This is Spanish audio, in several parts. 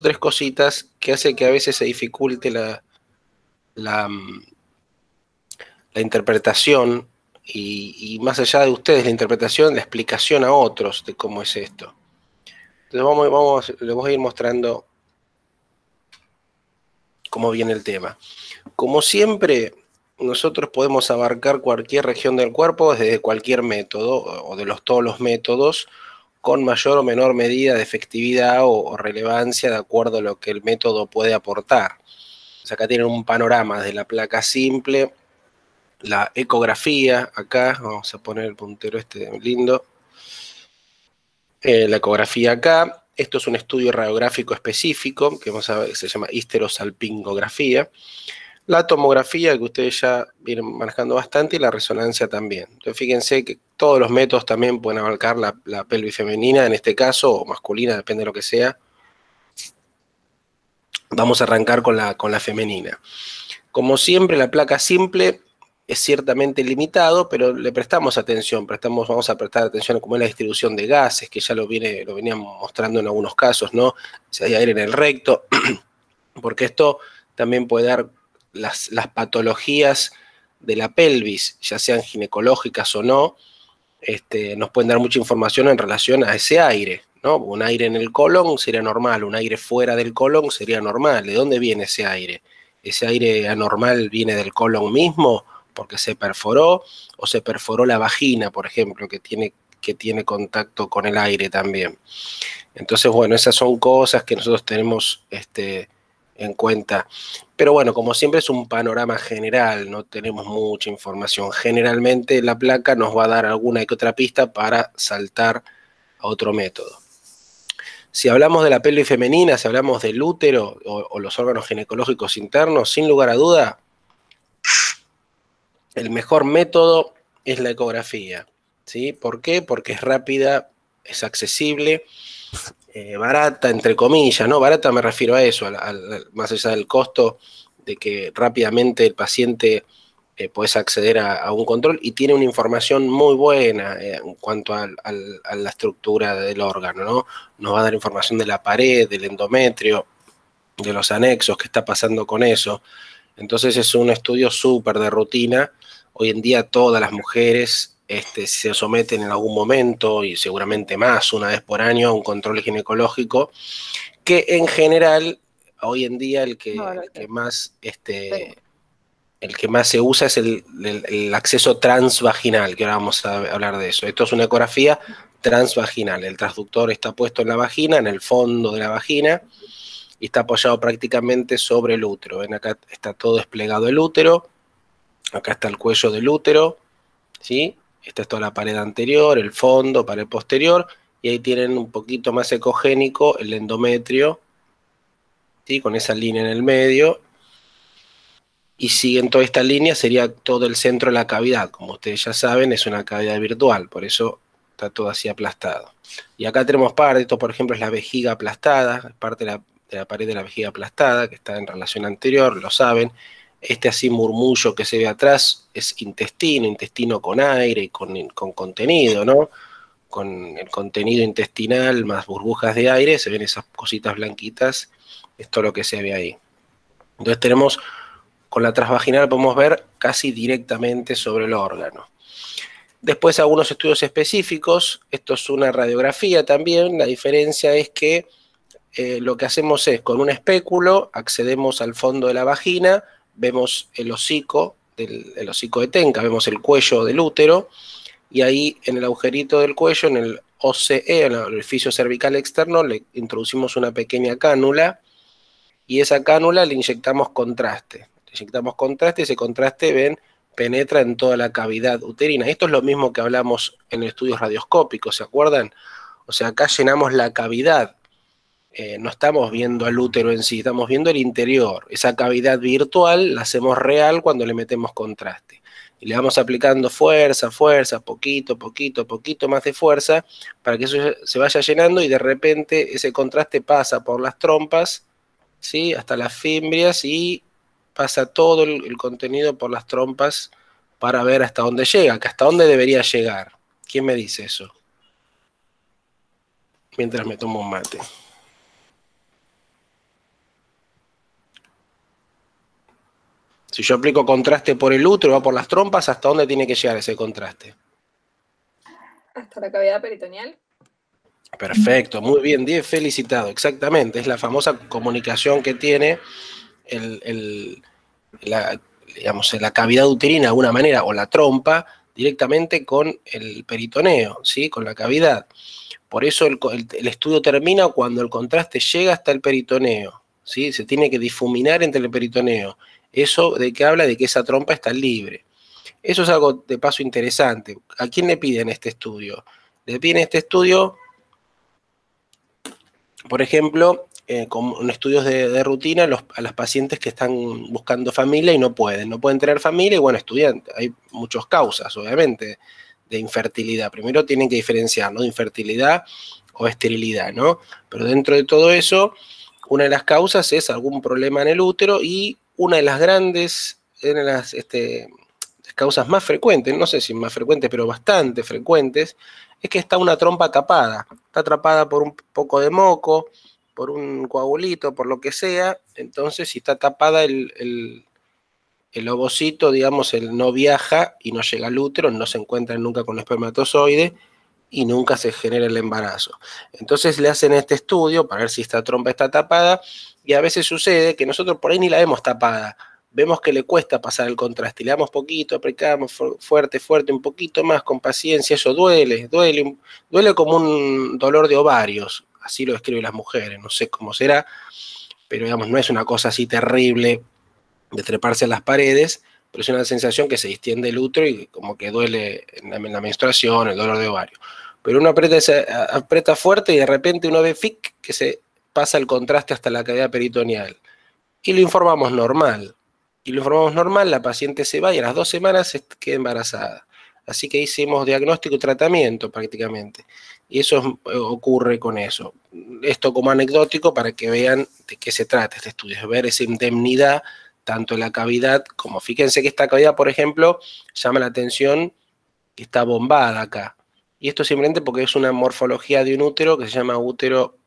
tres cositas que hace que a veces se dificulte la, la interpretación y más allá de ustedes, la interpretación, la explicación a otros de cómo es esto. Entonces les voy a ir mostrando cómo viene el tema. Como siempre, nosotros podemos abarcar cualquier región del cuerpo desde cualquier método o de todos los métodos con mayor o menor medida de efectividad o relevancia de acuerdo a lo que el método puede aportar. Entonces acá tienen un panorama de la placa simple, la ecografía, acá vamos a poner el puntero este lindo, la ecografía acá. Esto es un estudio radiográfico específico que vamos a ver, se llama histerosalpingografía. La tomografía, que ustedes ya vienen manejando bastante, y la resonancia también. Entonces fíjense que todos los métodos también pueden abarcar la pelvis femenina, en este caso, o masculina, depende de lo que sea. Vamos a arrancar con la femenina. Como siempre, la placa simple es ciertamente limitado, pero le prestamos atención, vamos a prestar atención a cómo es la distribución de gases, que ya lo veníamos mostrando en algunos casos, ¿no? Si hay aire en el recto, porque esto también puede dar las patologías de la pelvis, ya sean ginecológicas o no, nos pueden dar mucha información en relación a ese aire, ¿no? Un aire en el colon sería normal, un aire fuera del colon sería normal. ¿De dónde viene ese aire? ¿Ese aire anormal viene del colon mismo porque se perforó o se perforó la vagina, por ejemplo, que tiene contacto con el aire también? Entonces, bueno, esas son cosas que nosotros tenemos en cuenta. Pero bueno, como siempre es un panorama general, no tenemos mucha información. Generalmente la placa nos va a dar alguna que otra pista para saltar a otro método. Si hablamos de la pelvis femenina, si hablamos del útero o los órganos ginecológicos internos, sin lugar a duda, el mejor método es la ecografía. ¿Sí? ¿Por qué? Porque es rápida, es accesible, barata, entre comillas, ¿no? Barata me refiero a eso, más allá del costo de que rápidamente el paciente puedes acceder a un control y tiene una información muy buena en cuanto a la estructura del órgano, ¿no? Nos va a dar información de la pared, del endometrio, de los anexos, qué está pasando con eso. Entonces es un estudio súper de rutina. Hoy en día todas las mujeres se someten en algún momento, y seguramente más, una vez por año, a un control ginecológico, que en general, hoy en día el que más se usa es el acceso transvaginal, que ahora vamos a hablar de eso. Esto es una ecografía transvaginal. El transductor está puesto en la vagina, en el fondo de la vagina, y está apoyado prácticamente sobre el útero. Ven, acá está todo desplegado el útero, acá está el cuello del útero, ¿sí? Esta es toda la pared anterior, el fondo, pared posterior, y ahí tienen un poquito más ecogénico el endometrio, ¿sí? Con esa línea en el medio, y siguen toda esta línea, sería todo el centro de la cavidad. Como ustedes ya saben, es una cavidad virtual, por eso está todo así aplastado. Y acá tenemos parte, esto por ejemplo es la vejiga aplastada, es parte de la pared de la vejiga aplastada, que está en relación anterior, lo saben. Este así murmullo que se ve atrás es intestino con aire y con contenido, ¿no? Con el contenido intestinal más burbujas de aire, se ven esas cositas blanquitas, esto es lo que se ve ahí. Entonces tenemos, con la transvaginal podemos ver casi directamente sobre el órgano. Después algunos estudios específicos, esto es una radiografía también, la diferencia es que lo que hacemos es, con un espéculo, accedemos al fondo de la vagina, vemos el hocico de Tenca, vemos el cuello del útero, y ahí en el agujerito del cuello, en el OCE, en el orificio cervical externo, le introducimos una pequeña cánula, y esa cánula le inyectamos contraste. Le inyectamos contraste, y ese contraste, ven, penetra en toda la cavidad uterina. Esto es lo mismo que hablamos en estudios radioscópicos, ¿se acuerdan? O sea, acá llenamos la cavidad. No estamos viendo al útero en sí, estamos viendo el interior. Esa cavidad virtual la hacemos real cuando le metemos contraste. Y le vamos aplicando fuerza, poquito más de fuerza, para que eso se vaya llenando, y de repente ese contraste pasa por las trompas, ¿sí? Hasta las fimbrias, y pasa todo el contenido por las trompas para ver hasta dónde llega, que hasta dónde debería llegar. ¿Quién me dice eso? Mientras me tomo un mate. Si yo aplico contraste por el útero, va por las trompas, ¿hasta dónde tiene que llegar ese contraste? Hasta la cavidad peritoneal. Perfecto, muy bien, 10 felicitado, exactamente. Es la famosa comunicación que tiene digamos, la cavidad uterina de alguna manera, o la trompa, directamente con el peritoneo, ¿sí? Con la cavidad. Por eso el estudio termina cuando el contraste llega hasta el peritoneo, ¿sí? Se tiene que difuminar entre el peritoneo. ¿Eso de qué habla? De que esa trompa está libre. Eso es algo de paso interesante. ¿A quién le piden este estudio? Le piden este estudio, por ejemplo, con estudios de rutina a las pacientes que están buscando familia y no pueden tener familia y bueno, estudian, hay muchas causas, obviamente, de infertilidad. Primero tienen que diferenciar, ¿no? De infertilidad o esterilidad, ¿no? Pero dentro de todo eso, una de las causas es algún problema en el útero y una de las grandes, una de las causas más frecuentes, no sé si más frecuentes, pero bastante frecuentes, es que está una trompa tapada, está atrapada por un poco de moco, por un coagulito, por lo que sea, entonces si está tapada el ovocito, digamos, él no viaja y no llega al útero, no se encuentra nunca con el espermatozoide y nunca se genera el embarazo. Entonces le hacen este estudio para ver si esta trompa está tapada y a veces sucede que nosotros por ahí ni la vemos tapada, vemos que le cuesta pasar el contraste, le damos poquito, aplicamos fuerte, fuerte, un poquito más, con paciencia, eso duele como un dolor de ovarios, así lo describen las mujeres, no sé cómo será, pero digamos, no es una cosa así terrible de treparse a las paredes, pero es una sensación que se distiende el útero y como que duele en la menstruación, el dolor de ovario. Pero uno aprieta fuerte y de repente uno ve que se pasa el contraste hasta la cavidad peritoneal. Y lo informamos normal. La paciente se va y a las 2 semanas se queda embarazada. Así que hicimos diagnóstico y tratamiento prácticamente. Y eso ocurre con eso. Esto como anecdótico para que vean de qué se trata este estudio, ver esa indemnidad tanto en la cavidad como, fíjense que esta cavidad, por ejemplo, llama la atención que está bombada acá. Y esto simplemente porque es una morfología de un útero que se llama útero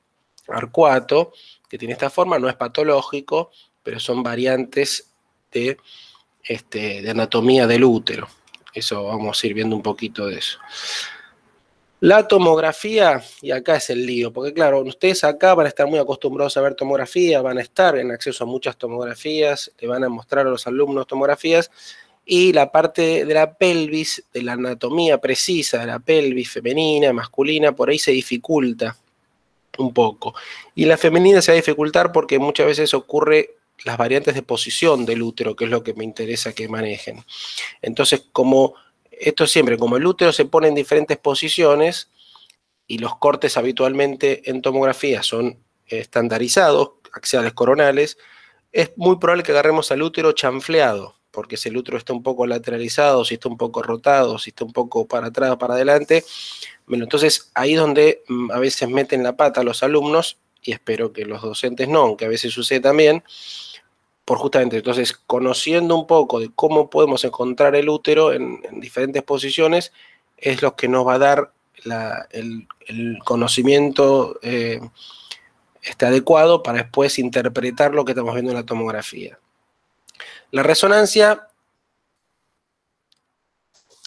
arcuato, que tiene esta forma, no es patológico, pero son variantes de anatomía del útero. Eso vamos a ir viendo un poquito de eso. La tomografía, y acá es el lío, porque claro, ustedes acá van a estar muy acostumbrados a ver tomografía, van a estar en acceso a muchas tomografías, le van a mostrar a los alumnos tomografías, y la parte de la pelvis, de la anatomía precisa de la pelvis femenina, masculina, por ahí se dificulta un poco. Y la femenina se va a dificultar porque muchas veces ocurre las variantes de posición del útero, que es lo que me interesa que manejen. Entonces, como esto siempre, como el útero se pone en diferentes posiciones y los cortes habitualmente en tomografía son estandarizados, axiales coronales, es muy probable que agarremos al útero chanfleado, porque si el útero está un poco lateralizado, si está un poco rotado, si está un poco para atrás, para adelante. Bueno, entonces ahí es donde a veces meten la pata los alumnos, y espero que los docentes no, aunque a veces sucede también, por justamente, entonces, conociendo un poco de cómo podemos encontrar el útero en diferentes posiciones, es lo que nos va a dar el conocimiento adecuado para después interpretar lo que estamos viendo en la tomografía. La resonancia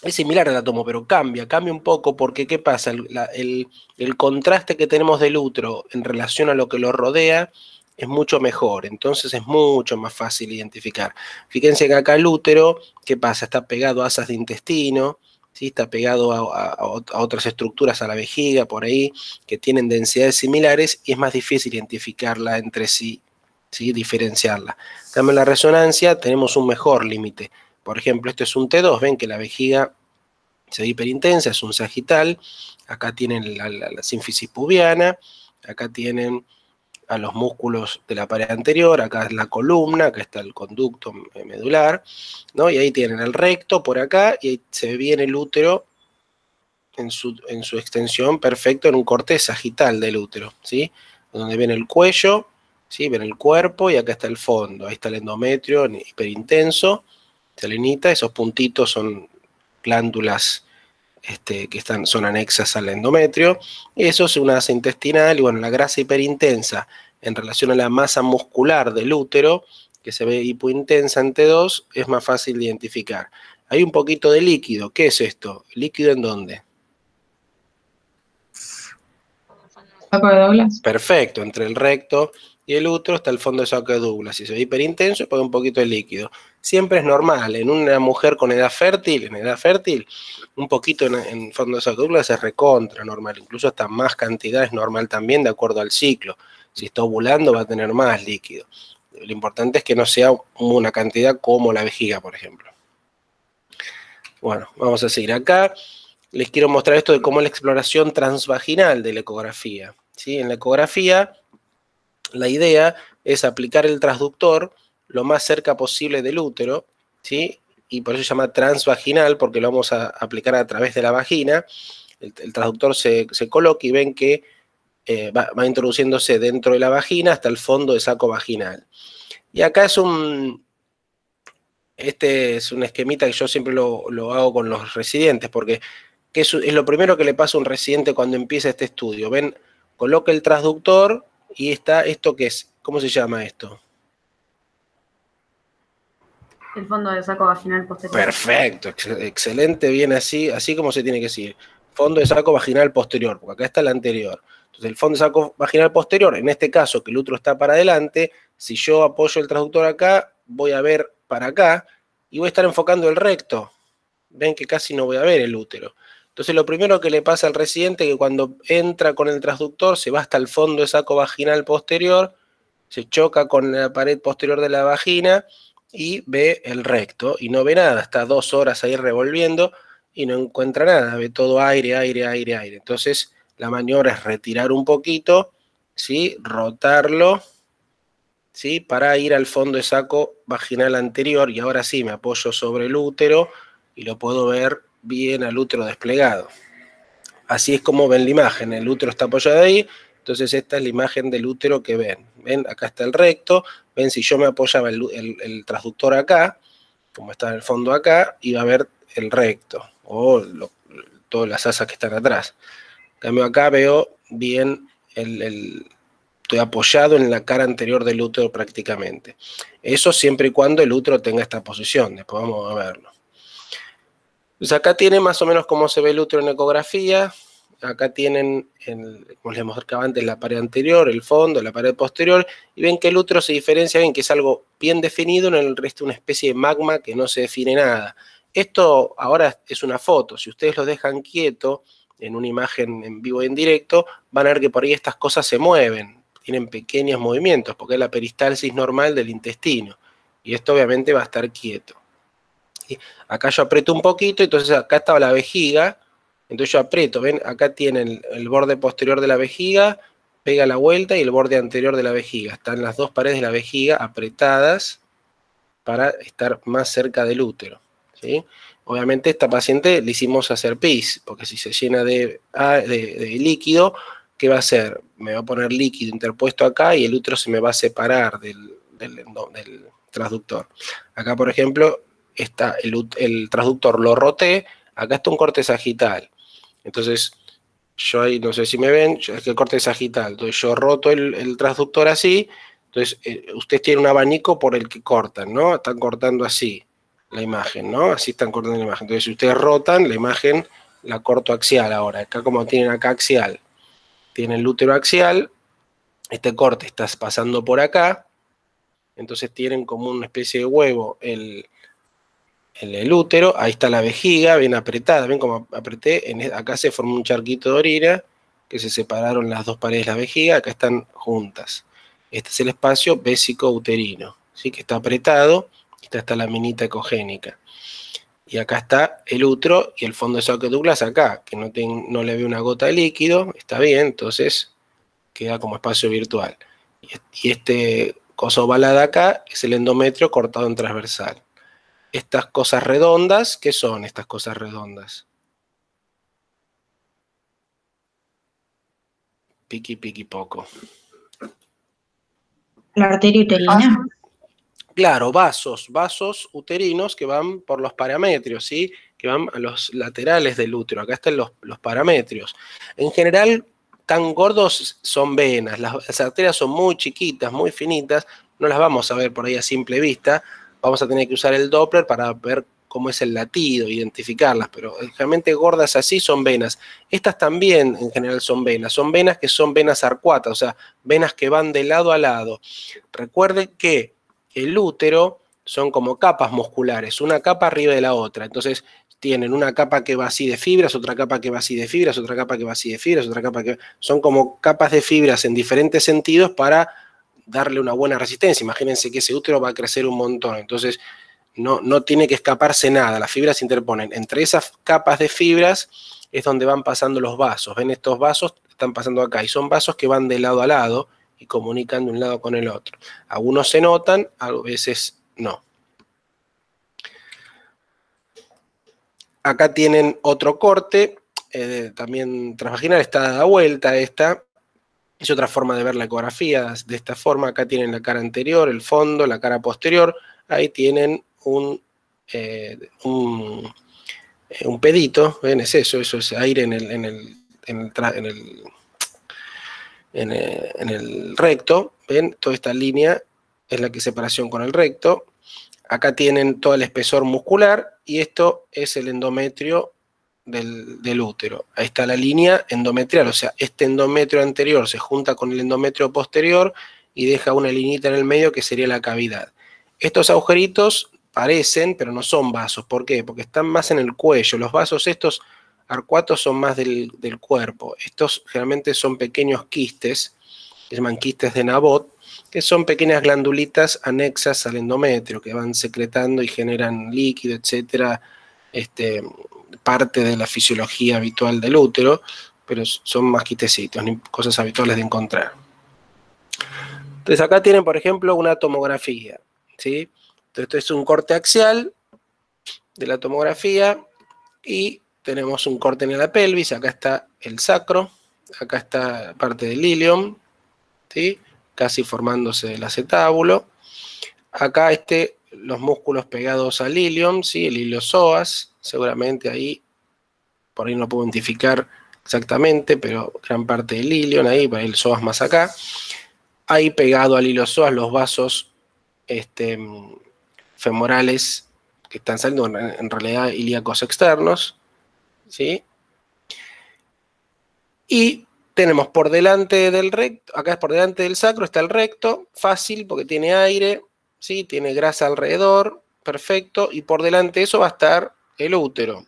es similar a la tomo, pero cambia un poco porque ¿qué pasa? El contraste que tenemos del útero en relación a lo que lo rodea es mucho mejor, entonces es mucho más fácil identificar. Fíjense que acá el útero, ¿qué pasa? Está pegado a asas de intestino, ¿sí? Está pegado a otras estructuras, a la vejiga, por ahí, que tienen densidades similares y es más difícil identificarla entre sí, ¿sí? Diferenciarla. En la resonancia tenemos un mejor límite. Por ejemplo, este es un T2, ven que la vejiga se ve hiperintensa, es un sagital, acá tienen la sínfisis pubiana, acá tienen a los músculos de la pared anterior, acá es la columna, acá está el conducto medular, ¿no? Y ahí tienen el recto por acá, y ahí se ve bien el útero en su extensión perfecto en un corte sagital del útero, ¿sí? Donde ven el cuello, ¿sí? Ven el cuerpo y acá está el fondo, ahí está el endometrio hiperintenso, selenita, esos puntitos son glándulas que son anexas al endometrio, eso es una asa intestinal, y bueno, la grasa hiperintensa en relación a la masa muscular del útero que se ve hipointensa en T2, es más fácil de identificar. Hay un poquito de líquido. ¿Qué es esto? ¿Líquido en dónde? Saco de Douglas. Perfecto, entre el recto y el útero está el fondo de saco de Douglas. Si se ve hiperintenso, pone un poquito de líquido. Siempre es normal. En una mujer con edad fértil, un poquito en fondo de saco de Douglas es recontra normal. Incluso hasta más cantidad es normal también de acuerdo al ciclo. Si está ovulando va a tener más líquido. Lo importante es que no sea una cantidad como la vejiga, por ejemplo. Bueno, vamos a seguir acá. Les quiero mostrar esto de cómo es la exploración transvaginal de la ecografía. ¿Sí? En la ecografía, la idea es aplicar el transductor lo más cerca posible del útero, ¿sí? Y por eso se llama transvaginal, porque lo vamos a aplicar a través de la vagina. El transductor se coloca y ven que va introduciéndose dentro de la vagina hasta el fondo del saco vaginal. Y acá este es un esquemita que yo siempre lo hago con los residentes, porque es lo primero que le pasa a un residente cuando empieza este estudio. Ven, coloca el transductor y está esto que es, ¿cómo se llama esto? El fondo de saco vaginal posterior. Perfecto, excelente, bien así como se tiene que decir. Fondo de saco vaginal posterior, porque acá está el anterior. Entonces el fondo de saco vaginal posterior, en este caso que el útero está para adelante, si yo apoyo el transductor acá, voy a ver para acá y voy a estar enfocando el recto. Ven que casi no voy a ver el útero. Entonces lo primero que le pasa al residente es que cuando entra con el transductor se va hasta el fondo de saco vaginal posterior, se choca con la pared posterior de la vagina y ve el recto y no ve nada, está 2 horas ahí revolviendo y no encuentra nada, ve todo aire, aire, aire, aire. Entonces la maniobra es retirar un poquito, ¿sí? Rotarlo, ¿sí? Para ir al fondo de saco vaginal anterior y ahora sí me apoyo sobre el útero y lo puedo ver bien al útero desplegado. Así es como ven la imagen, el útero está apoyado ahí, entonces esta es la imagen del útero que ven. Ven, acá está el recto, ven si yo me apoyaba el transductor acá, como está en el fondo acá, iba a ver el recto, o todas las asas que están atrás. En cambio acá veo bien estoy apoyado en la cara anterior del útero prácticamente. Eso siempre y cuando el útero tenga esta posición, después vamos a verlo. Pues acá tienen más o menos cómo se ve el útero en ecografía. Acá tienen, como les mostraba antes, la pared anterior, el fondo, la pared posterior, y ven que el útero se diferencia, ven que es algo bien definido, en el resto una especie de magma que no se define nada. Esto ahora es una foto, si ustedes lo dejan quieto en una imagen en vivo y en directo, van a ver que por ahí estas cosas se mueven, tienen pequeños movimientos, porque es la peristalsis normal del intestino, y esto obviamente va a estar quieto. Acá yo aprieto un poquito, entonces acá estaba la vejiga, entonces yo aprieto, ven, acá tienen el borde posterior de la vejiga, pega la vuelta y el borde anterior de la vejiga. Están las dos paredes de la vejiga apretadas para estar más cerca del útero, ¿sí? Obviamente esta paciente le hicimos hacer pis, porque si se llena de líquido, ¿qué va a hacer? Me va a poner líquido interpuesto acá y el útero se me va a separar del transductor. Acá, por ejemplo, está el transductor lo roté, acá está un corte sagital. Entonces, yo ahí no sé si me ven, es que el corte es sagital. Entonces yo roto el transductor así, entonces ustedes tienen un abanico por el que cortan, ¿no? Están cortando así la imagen, ¿no? Así están cortando la imagen. Entonces si ustedes rotan, la imagen la corto axial ahora. Acá como tienen acá axial, tienen el útero axial, este corte está pasando por acá, entonces tienen como una especie de huevo el útero, ahí está la vejiga bien apretada, ven como apreté, acá se formó un charquito de orina, que se separaron las dos paredes de la vejiga, acá están juntas. Este es el espacio vésico-uterino, ¿sí? Que está apretado, esta está la minita ecogénica. Y acá está el útero y el fondo de saco de Douglas acá, que no le ve una gota de líquido, está bien, entonces queda como espacio virtual. Y este coso ovalado acá es el endometrio cortado en transversal. Estas cosas redondas, ¿qué son estas cosas redondas? Piqui, piqui, poco. La arteria uterina. Claro, vasos uterinos que van por los parametrios, ¿sí? Que van a los laterales del útero. Acá están los parametrios. En general, tan gordos son venas. Las arterias son muy chiquitas, muy finitas, no las vamos a ver por ahí a simple vista, vamos a tener que usar el Doppler para ver cómo es el latido, identificarlas, pero generalmente gordas así son venas. Estas también en general son venas que son venas arcuatas, o sea, venas que van de lado a lado. Recuerden que el útero son como capas musculares, una capa arriba de la otra, entonces tienen una capa que va así de fibras, otra capa que va así de fibras, otra capa que va así de fibras, otra capa que... Son como capas de fibras en diferentes sentidos para darle una buena resistencia. Imagínense que ese útero va a crecer un montón, entonces no tiene que escaparse nada, las fibras se interponen. Entre esas capas de fibras es donde van pasando los vasos. ¿Ven? Estos vasos están pasando acá y son vasos que van de lado a lado y comunican de un lado con el otro. Algunos se notan, a veces no. Acá tienen otro corte, también transvaginal, está dada vuelta esta. Es otra forma de ver la ecografía, de esta forma. Acá tienen la cara anterior, el fondo, la cara posterior. Ahí tienen un pedito, ¿ven? Es eso es aire en el recto, ¿ven? Toda esta línea es la que es separación con el recto. Acá tienen todo el espesor muscular y esto es el endometrio del útero. Ahí está la línea endometrial, o sea, este endometrio anterior se junta con el endometrio posterior y deja una liñita en el medio que sería la cavidad. Estos agujeritos parecen, pero no son vasos. ¿Por qué? Porque están más en el cuello. Los vasos estos arcuatos son más del cuerpo. Estos generalmente son pequeños quistes, que se llaman quistes de Nabot, que son pequeñas glandulitas anexas al endometrio, que van secretando y generan líquido, etcétera, parte de la fisiología habitual del útero, pero son más quistecitos, cosas habituales de encontrar. Entonces acá tienen, por ejemplo, una tomografía, ¿sí? Entonces esto es un corte axial de la tomografía y tenemos un corte en la pelvis, acá está el sacro, acá está parte del ilium, ¿sí? Casi formándose el acetábulo. Acá los músculos pegados al ilium, ¿sí? El iliosoas, seguramente ahí, por ahí no puedo identificar exactamente, pero gran parte del ilium ahí, por ahí el psoas más acá. Ahí pegado al iliosoas los vasos femorales que están saliendo, en realidad ilíacos externos, ¿sí? Y tenemos por delante del recto, acá es por delante del sacro, está el recto, fácil porque tiene aire, ¿sí? Tiene grasa alrededor, perfecto, y por delante de eso va a estar el útero.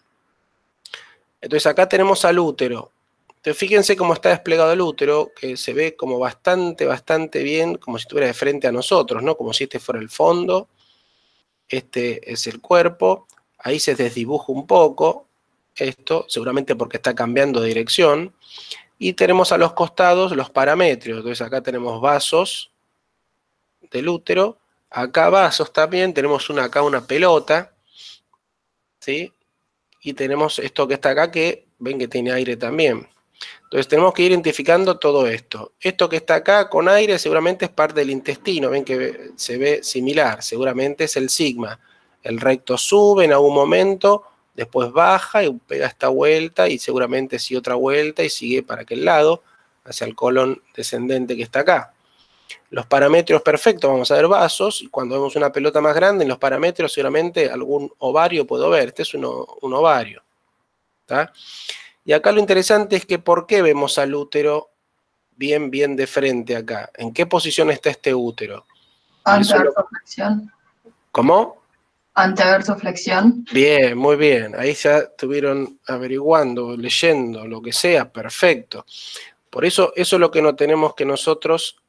Entonces acá tenemos al útero. Entonces fíjense cómo está desplegado el útero, que se ve como bastante bien, como si estuviera de frente a nosotros, ¿no? Como si este fuera el fondo, este es el cuerpo, ahí se desdibuja un poco esto, seguramente porque está cambiando de dirección. Y tenemos a los costados los parametrios. Entonces acá tenemos vasos del útero, acá vasos también, tenemos acá una pelota, ¿sí? Y tenemos esto que está acá que ven que tiene aire también. Entonces tenemos que ir identificando todo esto. Esto que está acá con aire seguramente es parte del intestino, ven que se ve similar, seguramente es el sigma. El recto sube en algún momento, después baja y pega esta vuelta y seguramente sigue otra vuelta y sigue para aquel lado, hacia el colon descendente que está acá. Los parametrios perfectos, vamos a ver vasos, y cuando vemos una pelota más grande, en los parametrios seguramente algún ovario puedo ver. Este es un ovario, ¿tá? Y acá lo interesante es que ¿por qué vemos al útero bien de frente acá? ¿En qué posición está este útero? Anteversoflexión. ¿Cómo? Anteversoflexión. Bien, muy bien. Ahí ya estuvieron averiguando, leyendo, lo que sea, perfecto. Por eso es lo que no tenemos que nosotros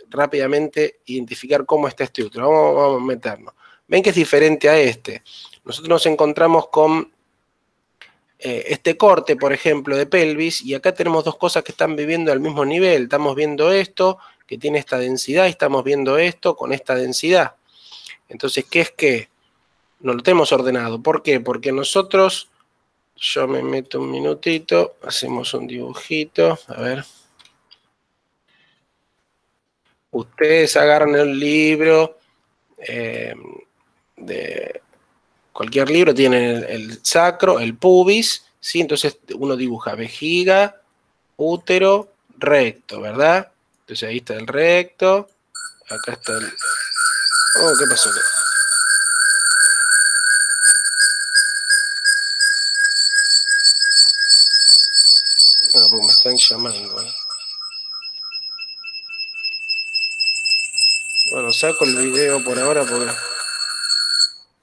rápidamente identificar cómo está este útero. Vamos a meternos. Ven que es diferente a este. Nosotros nos encontramos con este corte, por ejemplo, de pelvis, y acá tenemos dos cosas que están viviendo al mismo nivel. Estamos viendo esto, que tiene esta densidad, y estamos viendo esto con esta densidad. Entonces, ¿qué es qué? No lo tenemos ordenado. ¿Por qué? Porque nosotros, yo me meto un minutito, hacemos un dibujito, a ver. Ustedes agarran el libro, de cualquier libro, tienen el sacro, el pubis, ¿sí? Entonces uno dibuja vejiga, útero, recto, ¿verdad? Entonces ahí está el recto, acá está Oh, ¿qué pasó? No, porque me están llamando. Bueno, saco el video por ahora porque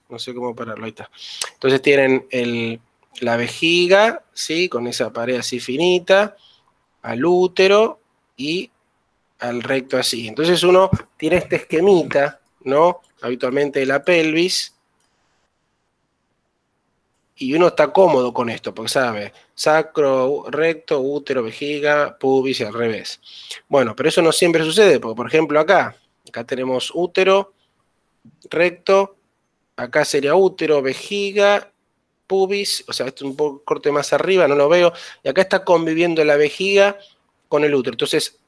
no sé cómo pararlo. Ahí está. Entonces tienen la vejiga, ¿sí? Con esa pared así finita, al útero y al recto así. Entonces uno tiene este esquemita, ¿no? Habitualmente de la pelvis. Y uno está cómodo con esto, porque sabe, sacro, recto, útero, vejiga, pubis y al revés. Bueno, pero eso no siempre sucede, porque por ejemplo acá tenemos útero, recto, acá sería útero, vejiga, pubis, o sea, esto es un poco corte más arriba, no lo veo, y acá está conviviendo la vejiga con el útero. Entonces,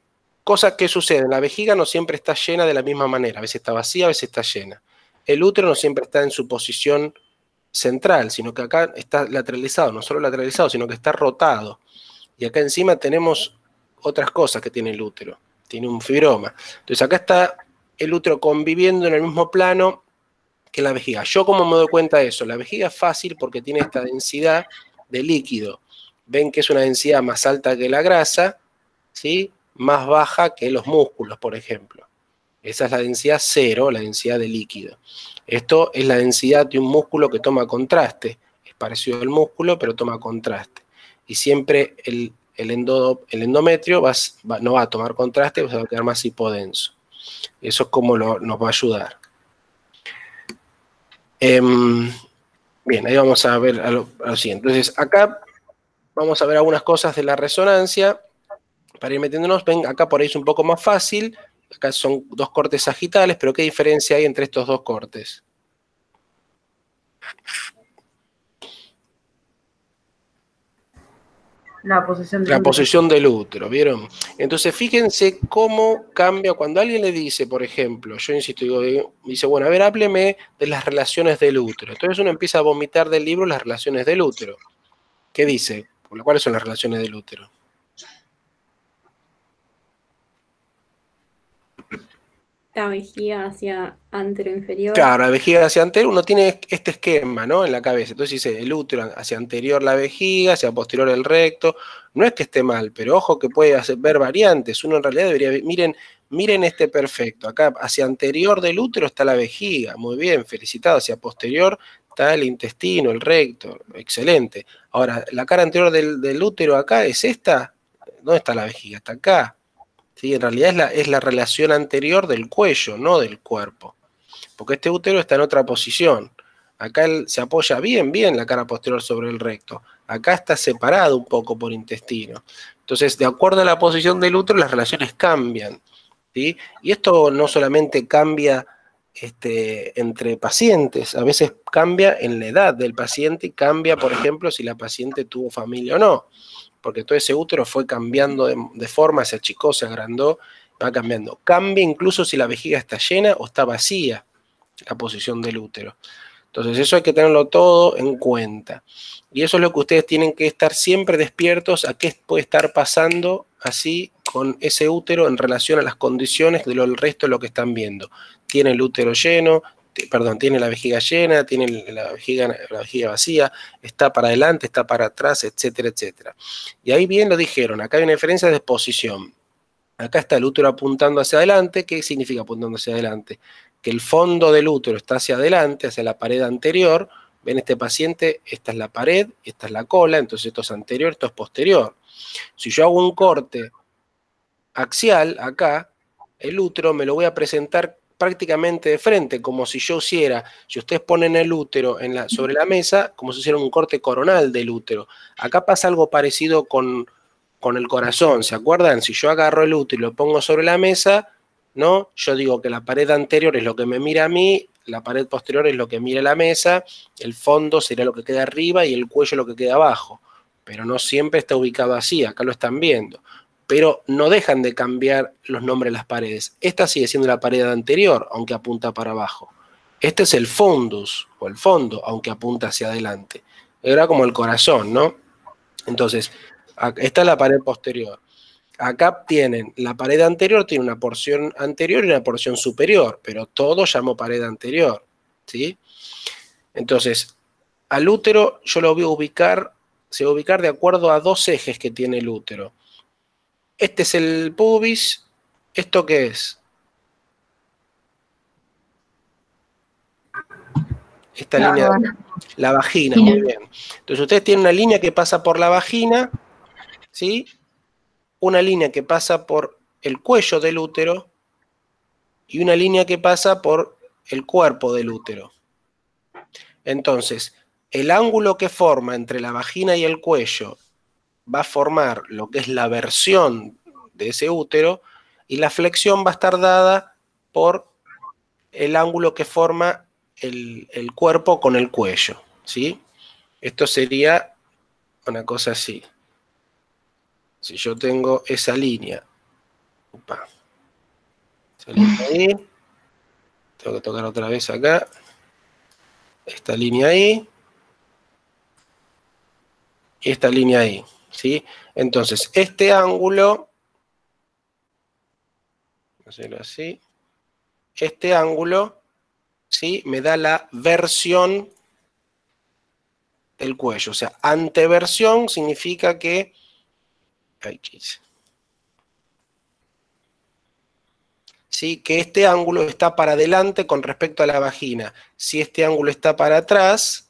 cosas que suceden, la vejiga no siempre está llena de la misma manera, a veces está vacía, a veces está llena. El útero no siempre está en su posición central, sino que acá está lateralizado, no solo lateralizado, sino que está rotado. Y acá encima tenemos otras cosas que tiene el útero. Tiene un fibroma. Entonces acá está el útero conviviendo en el mismo plano que la vejiga. ¿Yo cómo me doy cuenta de eso? La vejiga es fácil porque tiene esta densidad de líquido. Ven que es una densidad más alta que la grasa, ¿sí? Más baja que los músculos, por ejemplo. Esa es la densidad cero, la densidad de líquido. Esto es la densidad de un músculo que toma contraste. Es parecido al músculo, pero toma contraste. Y siempre el endometrio no va a tomar contraste, va a quedar más hipodenso. Eso es como nos va a ayudar. Bien, ahí vamos a ver a lo siguiente. Entonces, acá vamos a ver algunas cosas de la resonancia. Para ir metiéndonos, ven, acá por ahí es un poco más fácil. Acá son dos cortes sagitales, pero ¿qué diferencia hay entre estos dos cortes? La posición del La útero. posición del útero, ¿vieron? Entonces, fíjense cómo cambia cuando alguien le dice, por ejemplo, yo insisto, dice, bueno, a ver, hábleme de las relaciones del útero. Entonces uno empieza a vomitar del libro las relaciones del útero. ¿Qué dice? ¿Cuáles son las relaciones del útero? La vejiga hacia anteroinferior. Claro, la vejiga hacia anterior, uno tiene este esquema, ¿no? En la cabeza. Entonces dice el útero hacia anterior la vejiga, hacia posterior el recto. No es que esté mal, pero ojo que puede ver variantes. Uno en realidad debería ver, miren este perfecto. Acá hacia anterior del útero está la vejiga. Muy bien, felicitado. Hacia posterior está el intestino, el recto. Excelente. Ahora, la cara anterior del útero acá es esta. ¿Dónde está la vejiga? Está acá. ¿Sí? En realidad es la relación anterior del cuello, no del cuerpo. Porque este útero está en otra posición. Acá se apoya bien la cara posterior sobre el recto. Acá está separado un poco por intestino. Entonces, de acuerdo a la posición del útero, las relaciones cambian, ¿sí? Y esto no solamente cambia entre pacientes, a veces cambia en la edad del paciente y cambia, por ejemplo, si la paciente tuvo familia o no. Porque todo ese útero fue cambiando de forma, se achicó, se agrandó, va cambiando. Cambia incluso si la vejiga está llena o está vacía, la posición del útero. Entonces eso hay que tenerlo todo en cuenta. Y eso es lo que ustedes tienen que estar siempre despiertos a qué puede estar pasando así con ese útero en relación a las condiciones del resto de lo que están viendo. Tiene el útero lleno, tiene la vejiga llena, tiene la vejiga vacía, está para adelante, está para atrás, etcétera, etcétera. Y ahí bien lo dijeron, acá hay una diferencia de posición. Acá está el útero apuntando hacia adelante. ¿Qué significa apuntando hacia adelante? Que el fondo del útero está hacia adelante, hacia la pared anterior. Ven este paciente, esta es la pared, esta es la cola, entonces esto es anterior, esto es posterior. Si yo hago un corte axial acá, el útero me lo voy a presentar prácticamente de frente, como si yo hiciera, si ustedes ponen el útero sobre la mesa, como si hicieran un corte coronal del útero. Acá pasa algo parecido con el corazón, ¿se acuerdan? Si yo agarro el útero y lo pongo sobre la mesa, ¿no? Yo digo que la pared anterior es lo que me mira a mí, la pared posterior es lo que mira la mesa, el fondo sería lo que queda arriba y el cuello lo que queda abajo. Pero no siempre está ubicado así, acá lo están viendo. Pero no dejan de cambiar los nombres de las paredes. Esta sigue siendo la pared anterior, aunque apunta para abajo. Este es el fundus, o el fondo, aunque apunta hacia adelante. Era como el corazón, ¿no? Entonces, esta es la pared posterior. Acá tienen, la pared anterior tiene una porción anterior y una porción superior, pero todo llamo pared anterior, ¿sí? Entonces, al útero yo lo voy a ubicar, se va a ubicar de acuerdo a dos ejes que tiene el útero. Este es el pubis, ¿esto qué es? Esta línea, la vagina, muy bien. Entonces ustedes tienen una línea que pasa por la vagina, ¿sí? Una línea que pasa por el cuello del útero y una línea que pasa por el cuerpo del útero. Entonces, el ángulo que forma entre la vagina y el cuello va a formar lo que es la versión de ese útero y la flexión va a estar dada por el ángulo que forma el cuerpo con el cuello, ¿sí? Esto sería una cosa así. Si yo tengo esa línea, esa línea ahí, tengo que tocar otra vez acá, esta línea ahí, y esta línea ahí, ¿sí? Entonces, este ángulo, vamos a hacerlo así, este ángulo, ¿sí? Me da la versión del cuello, o sea, anteversión significa que, ¿sí? Que este ángulo está para adelante con respecto a la vagina. Si este ángulo está para atrás,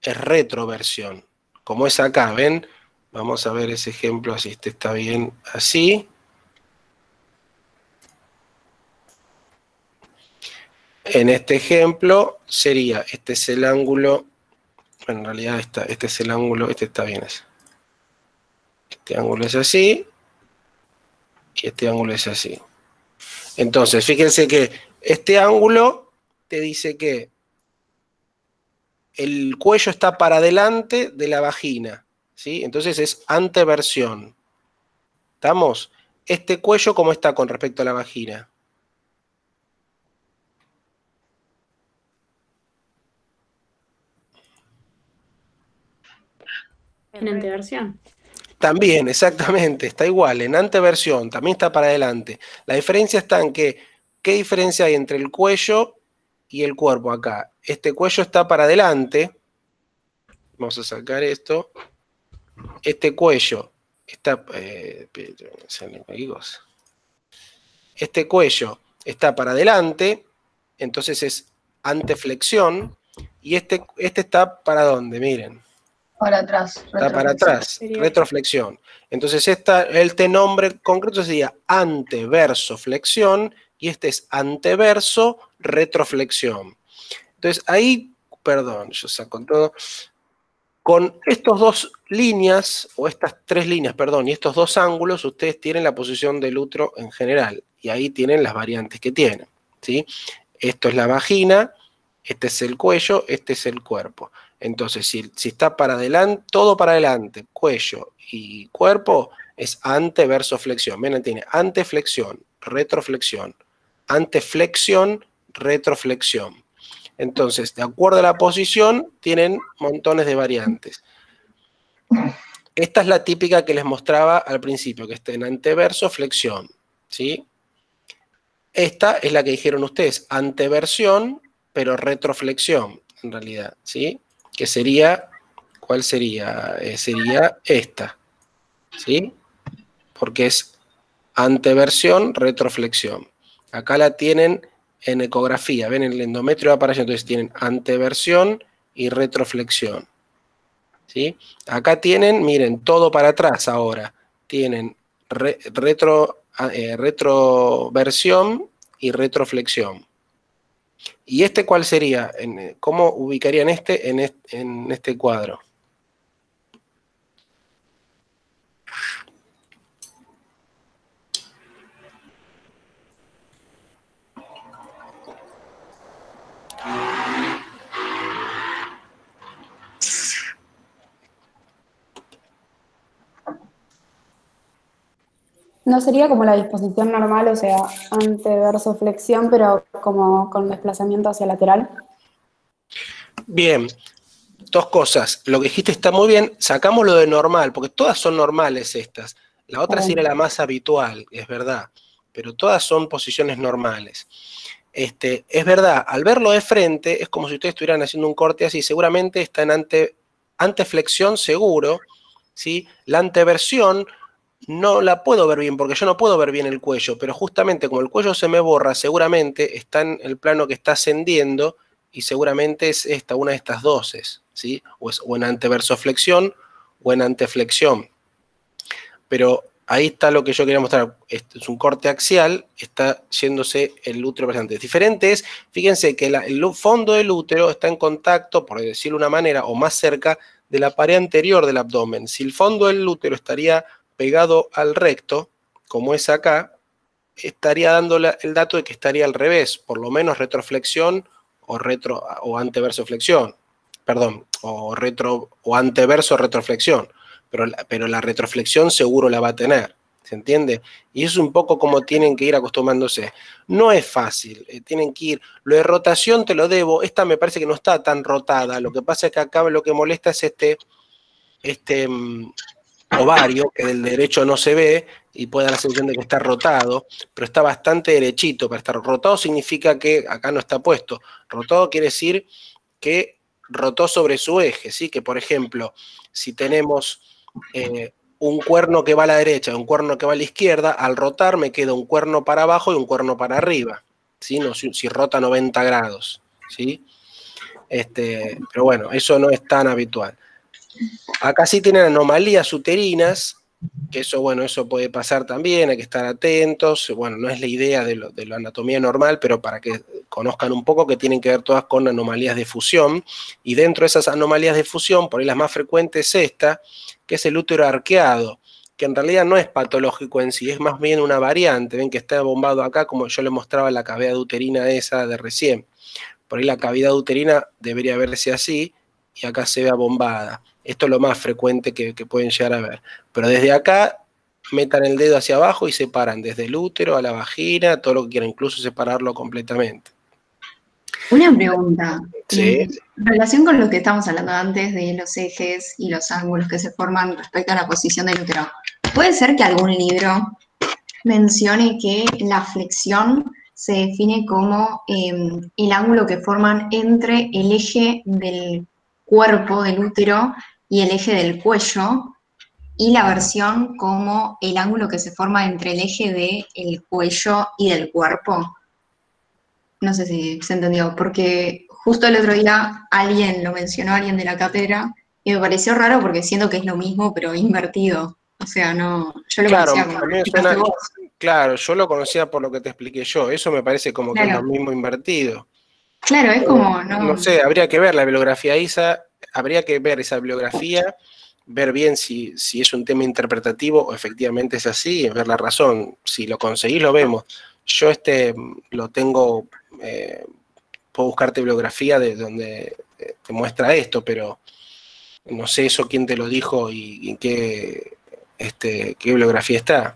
es retroversión, como es acá, ¿ven? Vamos a ver ese ejemplo, así este está bien así. En este ejemplo sería, este es el ángulo, bueno, en realidad este es el ángulo, este está bien así. Este ángulo es así, y este ángulo es así. Entonces, fíjense que este ángulo te dice que el cuello está para adelante de la vagina, ¿sí? Entonces es anteversión. ¿Estamos? Este cuello, ¿cómo está con respecto a la vagina? En anteversión. También, exactamente, está igual, en anteversión, también está para adelante. La diferencia está en que, ¿qué diferencia hay entre el cuello y el cuerpo acá? Este cuello está para adelante, vamos a sacar esto, este cuello está, este cuello está para adelante, entonces es anteflexión, y este está para ¿dónde? Miren. Para atrás. Está para atrás, retroflexión. Entonces este nombre concreto sería anteverso flexión y este es anteverso retroflexión. Entonces ahí, perdón, yo saco todo. Con estas dos líneas, o estas tres líneas, perdón, y estos dos ángulos, ustedes tienen la posición del útero en general. Y ahí tienen las variantes que tienen, ¿sí? Esto es la vagina, este es el cuello, este es el cuerpo. Entonces, si está para adelante, todo para adelante, cuello y cuerpo, es anteverso flexión. Ven, tiene anteflexión, retroflexión, anteflexión, retroflexión. Entonces, de acuerdo a la posición, tienen montones de variantes. Esta es la típica que les mostraba al principio, que está en anteverso, flexión, ¿sí? Esta es la que dijeron ustedes, anteversión, pero retroflexión, en realidad, ¿sí? Que sería, ¿cuál sería? Sería esta, ¿sí? Porque es anteversión, retroflexión. Acá la tienen en ecografía, ven, el endometrio va para allá, entonces tienen anteversión y retroflexión, ¿sí? Acá tienen, miren, todo para atrás ahora, tienen retroversión y retroflexión. ¿Y este cuál sería? ¿Cómo ubicarían este en este cuadro? No sería como la disposición normal, o sea, anteverso flexión, pero como con desplazamiento hacia lateral. Bien, dos cosas. Lo que dijiste está muy bien. Sacamos lo de normal, porque todas son normales estas. La otra sería la más habitual, es verdad, pero todas son posiciones normales. Es verdad, al verlo de frente, es como si ustedes estuvieran haciendo un corte así, seguramente está en anteflexión seguro, ¿sí? La anteversión no la puedo ver bien, porque yo no puedo ver bien el cuello, pero justamente como el cuello se me borra, seguramente está en el plano que está ascendiendo, y seguramente es una de estas dos, ¿sí? O en anteversoflexión o en anteflexión. Pero ahí está lo que yo quería mostrar. Este es un corte axial, está yéndose el útero presente. Diferente es, fíjense que el fondo del útero está en contacto, por decirlo de una manera, o más cerca de la pared anterior del abdomen. Si el fondo del útero estaría pegado al recto, como es acá, estaría dando el dato de que estaría al revés, por lo menos retroflexión o anteversoflexión, perdón, o anteverso retroflexión. Pero la retroflexión seguro la va a tener, ¿se entiende? Y eso es un poco como tienen que ir acostumbrándose. No es fácil, tienen que ir. Lo de rotación te lo debo, esta me parece que no está tan rotada, lo que pasa es que acá lo que molesta es este ovario, que del derecho no se ve y puede dar la sensación de que está rotado, pero está bastante derechito para estar rotado. Significa que acá no está puesto. Rotado quiere decir que rotó sobre su eje, ¿sí? Que por ejemplo, si tenemos un cuerno que va a la derecha y un cuerno que va a la izquierda, al rotar me queda un cuerno para abajo y un cuerno para arriba, ¿sí? No, si rota 90 grados, ¿sí? Pero bueno, eso no es tan habitual. Acá sí tienen anomalías uterinas, que eso, bueno, eso puede pasar también, hay que estar atentos. Bueno, no es la idea de la anatomía normal, pero para que conozcan un poco, que tienen que ver todas con anomalías de fusión, y dentro de esas anomalías de fusión, por ahí las más frecuentes es esta, que es el útero arqueado, que en realidad no es patológico en sí, es más bien una variante. Ven que está bombado acá, como yo les mostraba la cavidad uterina esa de recién. Por ahí la cavidad uterina debería verse así, y acá se ve abombada. Esto es lo más frecuente que pueden llegar a ver. Pero desde acá, metan el dedo hacia abajo y separan desde el útero a la vagina, todo lo que quieran, incluso separarlo completamente. Una pregunta. Sí. En relación con lo que estamos hablando antes de los ejes y los ángulos que se forman respecto a la posición del útero, ¿puede ser que algún libro mencione que la flexión se define como el ángulo que forman entre el eje del cuerpo del útero y el eje del cuello, y la versión como el ángulo que se forma entre el eje del cuello y del cuerpo? No sé si se entendió, porque justo el otro día alguien lo mencionó, alguien de la cátedra, y me pareció raro porque siento que es lo mismo, pero invertido. O sea, no, yo lo Claro, conocía como a mí lo me explicaste suena, vos. claro, yo lo conocía por lo que te expliqué yo, eso me parece como que es lo Claro, mismo invertido. claro, es como, No no, sé, habría que ver la bibliografía ISA, habría que ver esa bibliografía, ver bien si es un tema interpretativo o efectivamente es así, ver la razón. Si lo conseguís, lo vemos. Yo lo tengo, puedo buscarte bibliografía de donde te muestra esto, pero no sé eso quién te lo dijo y en qué bibliografía está.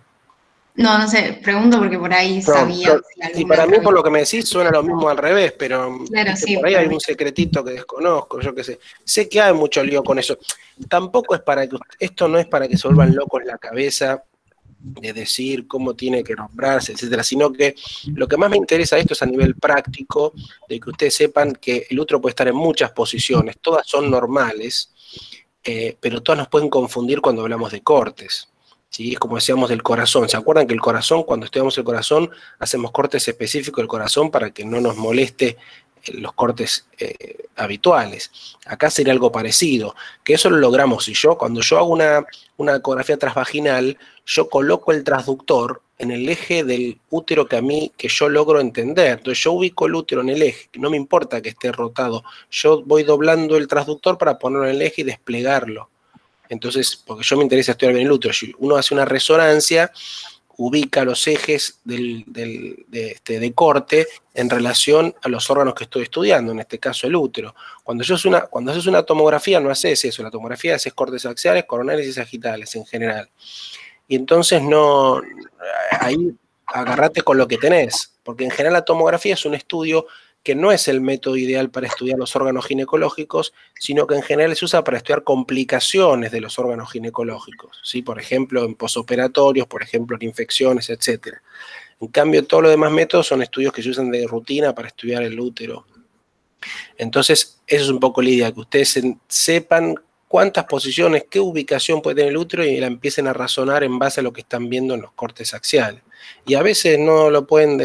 no sé, pregunto porque por ahí No, sabía si sí, alguna para mí otra por vez. lo que me decís suena lo mismo al revés, pero Claro, viste, sí, por ahí hay pero un secretito que desconozco, yo qué sé. Sé que hay mucho lío con eso. Tampoco es para que, esto no es para que se vuelvan locos la cabeza de decir cómo tiene que nombrarse, etcétera, sino que lo que más me interesa de esto es a nivel práctico, de que ustedes sepan que el útero puede estar en muchas posiciones, todas son normales, pero todas nos pueden confundir cuando hablamos de cortes. ¿Sí? Es como decíamos del corazón. ¿Se acuerdan que el corazón, cuando estudiamos el corazón, hacemos cortes específicos del corazón para que no nos moleste los cortes habituales? Acá sería algo parecido, que eso lo logramos. Cuando yo hago una ecografía transvaginal, yo coloco el transductor en el eje del útero que yo logro entender. Entonces yo ubico el útero en el eje, no me importa que esté rotado, yo voy doblando el transductor para ponerlo en el eje y desplegarlo. Entonces, porque yo me interesa estudiar bien el útero, si uno hace una resonancia, ubica los ejes de corte en relación a los órganos que estoy estudiando, en este caso el útero. Cuando haces una tomografía no haces eso, la tomografía haces cortes axiales, coronales y sagitales en general. Y entonces ahí agarrate con lo que tenés, porque en general la tomografía es un estudio que no es el método ideal para estudiar los órganos ginecológicos, sino que en general se usa para estudiar complicaciones de los órganos ginecológicos, ¿sí? Por ejemplo, en posoperatorios, por ejemplo, en infecciones, etc. En cambio, todos los demás métodos son estudios que se usan de rutina para estudiar el útero. Entonces, eso es un poco la idea, que ustedes sepan cuántas posiciones, qué ubicación puede tener el útero y la empiecen a razonar en base a lo que están viendo en los cortes axiales. Y a veces no lo pueden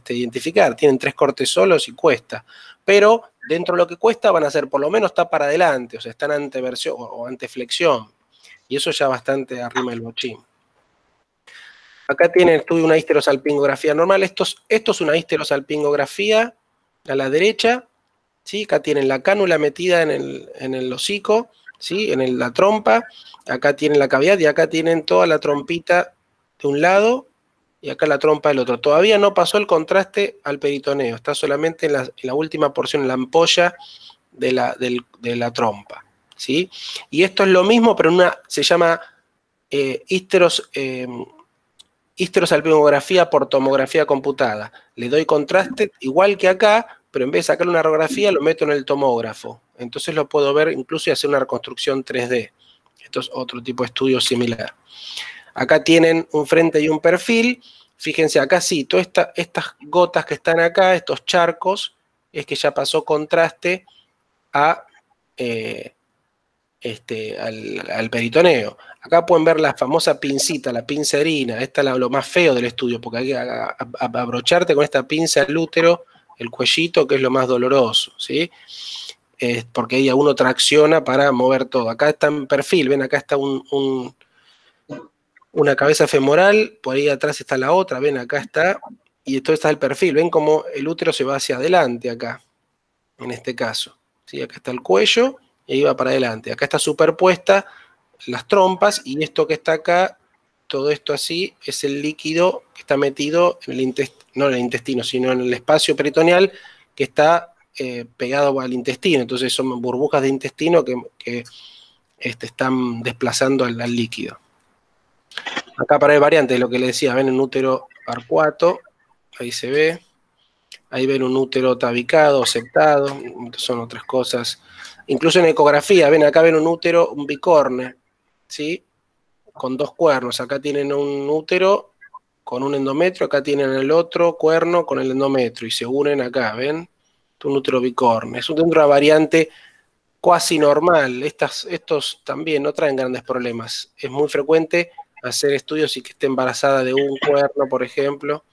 identificar, tienen 3 cortes solos y cuesta. Pero dentro de lo que cuesta van a ser, por lo menos está para adelante, o sea, están anteversión o anteflexión. Y eso ya bastante arriba del bochín. Acá tienen el estudio de una histerosalpingografía normal. Esto es una histerosalpingografía a la derecha. ¿Sí? Acá tienen la cánula metida en el hocico, ¿sí? En la trompa, acá tienen la cavidad y acá tienen toda la trompita de un lado y acá la trompa del otro. Todavía no pasó el contraste al peritoneo, está solamente en la última porción, en la ampolla de la trompa, ¿sí? Y esto es lo mismo, pero se llama histerosalpingografía por tomografía computada. Le doy contraste igual que acá, pero en vez de sacar una radiografía lo meto en el tomógrafo. Entonces lo puedo ver incluso y hacer una reconstrucción 3D. Esto es otro tipo de estudio similar. Acá tienen un frente y un perfil. Fíjense, acá sí, todas estas gotas que están acá, estos charcos, es que ya pasó contraste al peritoneo. Acá pueden ver la famosa pincita, la pinza erina. Esta es lo más feo del estudio, porque hay que abrocharte con esta pinza al útero, el cuellito, que es lo más doloroso, ¿sí? Porque ahí uno tracciona para mover todo. Acá está en perfil, ven, acá está una cabeza femoral, por ahí atrás está la otra, ven, acá está, y esto está el perfil, ven cómo el útero se va hacia adelante acá, en este caso, ¿sí? Acá está el cuello, y ahí va para adelante. Acá está superpuesta las trompas, y esto que está acá, todo esto así, es el líquido que está metido en el intestino, no en el intestino, sino en el espacio peritoneal que está pegado al intestino. Entonces son burbujas de intestino que están desplazando al líquido. Acá para el variante, lo que les decía, ven un útero arcuato, ahí se ve. Ahí ven un útero tabicado, septado, son otras cosas. Incluso en ecografía, ven, acá ven un útero, un bicorne, ¿sí? Con 2 cuernos. Acá tienen un útero con un endometrio, acá tienen el otro cuerno con el endometrio y se unen acá, ¿ven? Un útero bicorne. Es una variante cuasi normal. Estos también no traen grandes problemas. Es muy frecuente hacer estudios y que esté embarazada de un cuerno, por ejemplo,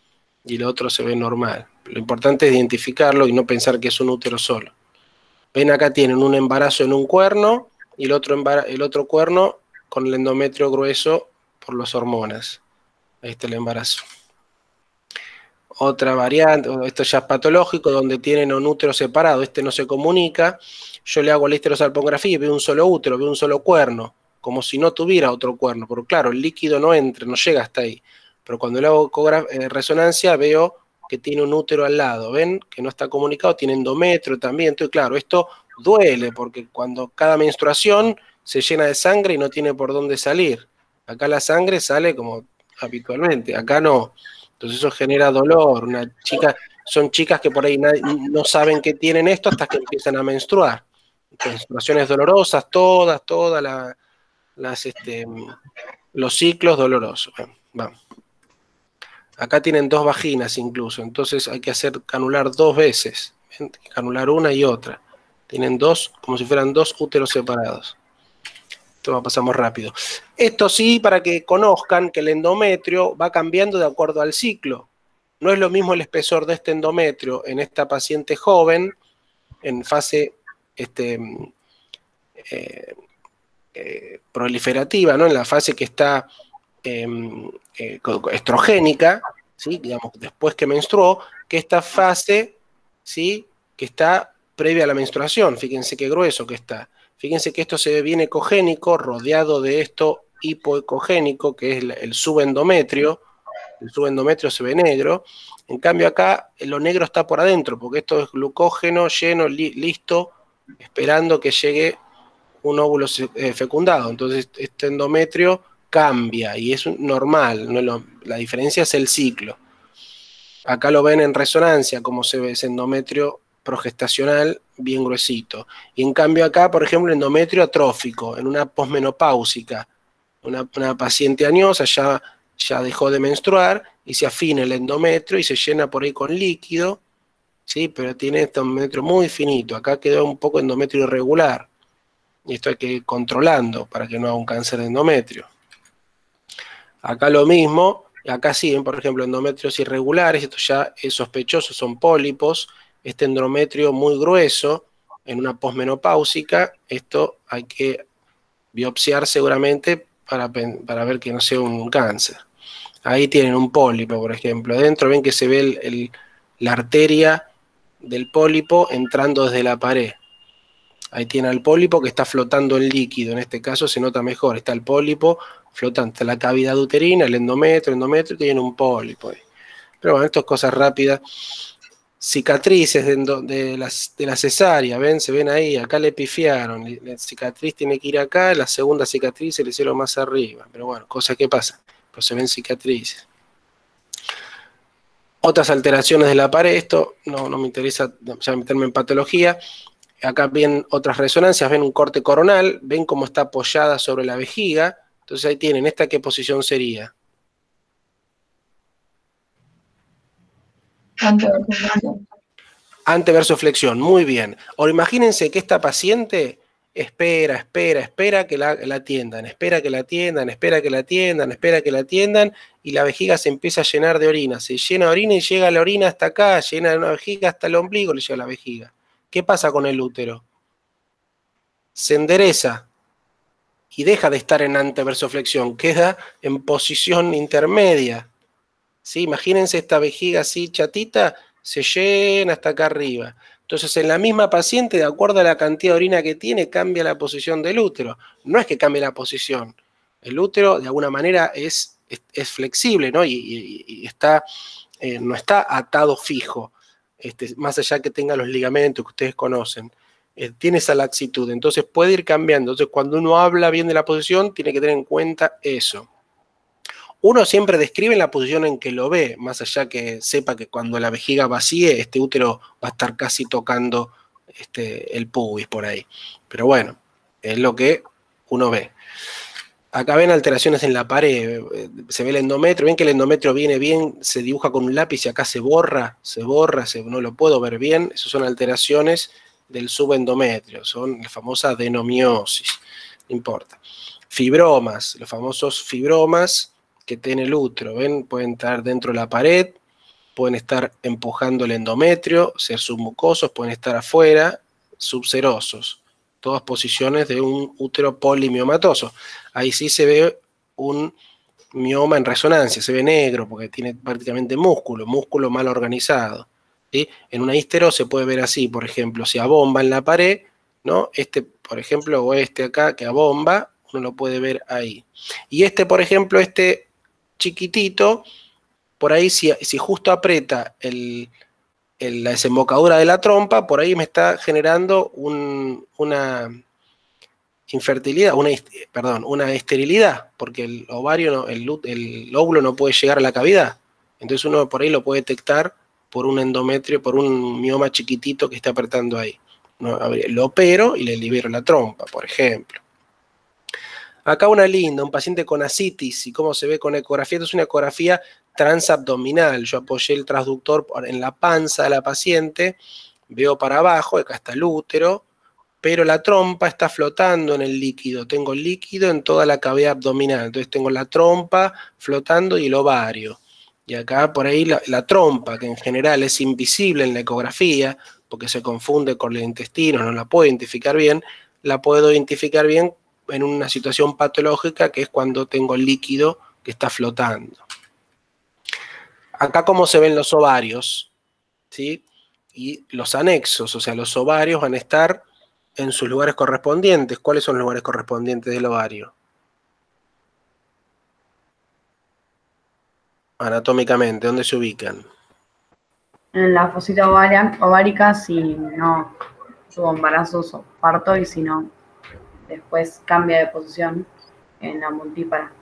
y el otro se ve normal. Lo importante es identificarlo y no pensar que es un útero solo. Ven, acá tienen un embarazo en un cuerno y el otro cuerno con el endometrio grueso por las hormonas. Ahí está el embarazo. Otra variante, esto ya es patológico, donde tienen un útero separado, este no se comunica. Yo le hago la histerosalpingografía y veo un solo útero, veo un solo cuerno, como si no tuviera otro cuerno, porque claro, el líquido no entra, no llega hasta ahí. Pero cuando le hago resonancia veo que tiene un útero al lado, ¿ven? Que no está comunicado, tiene endometrio también. Entonces, claro, esto duele, porque cuando cada menstruación se llena de sangre y no tiene por dónde salir. Acá la sangre sale como habitualmente, acá no. Entonces eso genera dolor. Son chicas que por ahí no saben que tienen esto hasta que empiezan a menstruar. Menstruaciones dolorosas, todas los ciclos dolorosos. Vamos. Acá tienen 2 vaginas incluso, entonces hay que canular 2 veces. ¿Ven? Canular una y otra. Tienen 2, como si fueran 2 úteros separados. Esto lo pasamos rápido. Esto sí, para que conozcan que el endometrio va cambiando de acuerdo al ciclo. No es lo mismo el espesor de este endometrio en esta paciente joven, en fase proliferativa, ¿no? En la fase que está estrogénica, ¿sí? Digamos, después que menstruó, que esta fase, ¿sí? Que está previa a la menstruación. Fíjense qué grueso que está. Fíjense que esto se ve bien ecogénico, rodeado de esto hipoecogénico, que es el subendometrio. El subendometrio se ve negro. En cambio acá lo negro está por adentro, porque esto es glucógeno lleno, listo, esperando que llegue un óvulo fecundado. Entonces este endometrio cambia y es normal, ¿no? La diferencia es el ciclo. Acá lo ven en resonancia, como se ve ese endometrio progestacional bien gruesito. Y en cambio acá, por ejemplo, endometrio atrófico, en una posmenopáusica. Una paciente añosa ya dejó de menstruar y se afina el endometrio y se llena por ahí con líquido, ¿sí? Pero tiene este endometrio muy finito. Acá quedó un poco endometrio irregular. Y esto hay que ir controlando para que no haga un cáncer de endometrio. Acá lo mismo, acá siguen, por ejemplo, endometrios irregulares, esto ya es sospechoso, son pólipos, este endometrio muy grueso, en una posmenopáusica, esto hay que biopsiar seguramente para ver que no sea un cáncer. Ahí tienen un pólipo, por ejemplo, dentro ven que se ve la arteria del pólipo entrando desde la pared. Ahí tiene al pólipo que está flotando en líquido, en este caso se nota mejor, está el pólipo flotante, la cavidad uterina, el endometrio tiene un pólipo ahí. Pero bueno, esto es cosas rápidas. Cicatrices de la cesárea, ¿ven? Se ven ahí, acá le pifiaron, la cicatriz tiene que ir acá, la segunda cicatriz se le hicieron más arriba, pero bueno, cosas que pasan, pero se ven cicatrices. Otras alteraciones de la pared, esto no me interesa ya meterme en patología. Acá ven otras resonancias, ven un corte coronal, ven cómo está apoyada sobre la vejiga. Entonces ahí tienen, ¿esta qué posición sería? Anteversoflexión. Anteversoflexión, muy bien. Ahora imagínense que esta paciente espera que la atiendan, espera que la atiendan, y la vejiga se empieza a llenar de orina. Se llena de orina y llega la orina hasta acá, llena de una vejiga hasta el ombligo, le llega la vejiga. ¿Qué pasa con el útero? Se endereza y deja de estar en anteversoflexión, queda en posición intermedia. ¿Sí? Imagínense esta vejiga así chatita, se llena hasta acá arriba. Entonces, en la misma paciente, de acuerdo a la cantidad de orina que tiene, cambia la posición del útero. No es que cambie la posición. El útero, de alguna manera, es flexible, ¿no? Y está, no está atado fijo, más allá que tenga los ligamentos que ustedes conocen. Tiene esa laxitud, entonces puede ir cambiando. Entonces, cuando uno habla bien de la posición, tiene que tener en cuenta eso. Uno siempre describe en la posición en que lo ve, más allá que sepa que cuando la vejiga vacíe, este útero va a estar casi tocando el pubis por ahí. Pero bueno, es lo que uno ve. Acá ven alteraciones en la pared, se ve el endometrio, ven que el endometrio viene bien, se dibuja con un lápiz y acá se borra, no lo puedo ver bien. Esas son alteraciones del subendometrio, son la famosa adenomiosis, no importa. Fibromas, los famosos fibromas que tiene el útero, ¿ven? Pueden estar dentro de la pared, pueden estar empujando el endometrio, ser submucosos, pueden estar afuera, subserosos. Todas posiciones de un útero polimiomatoso. Ahí sí se ve un mioma en resonancia, se ve negro porque tiene prácticamente músculo mal organizado. ¿Sí? En una histero se puede ver así, por ejemplo, si abomba en la pared, ¿no? Por ejemplo, o acá que abomba, uno lo puede ver ahí. Y por ejemplo, chiquitito, por ahí si justo aprieta la desembocadura de la trompa, por ahí me está generando una infertilidad, una esterilidad, porque el ovario, el óvulo no puede llegar a la cavidad. Entonces uno por ahí lo puede detectar por un endometrio, por un mioma chiquitito que está apretando ahí. ¿No? Lo opero y le libero la trompa, por ejemplo. Acá una linda, un paciente con ascitis, y cómo se ve con ecografía. Esto es una ecografía transabdominal. Yo apoyé el transductor en la panza de la paciente, veo para abajo, acá está el útero, pero la trompa está flotando en el líquido. Tengo líquido en toda la cavidad abdominal. Entonces tengo la trompa flotando y el ovario. Y acá por ahí la trompa, que en general es invisible en la ecografía, porque se confunde con el intestino, no la puedo identificar bien, la puedo identificar bien en una situación patológica, que es cuando tengo líquido que está flotando. Acá cómo se ven los ovarios, ¿sí? Y los anexos, o sea, los ovarios van a estar en sus lugares correspondientes. ¿Cuáles son los lugares correspondientes del ovario? Anatómicamente, ¿dónde se ubican? En la fosita ovárica, si no tuvo embarazos o parto, y si no, después cambia de posición en la multípara.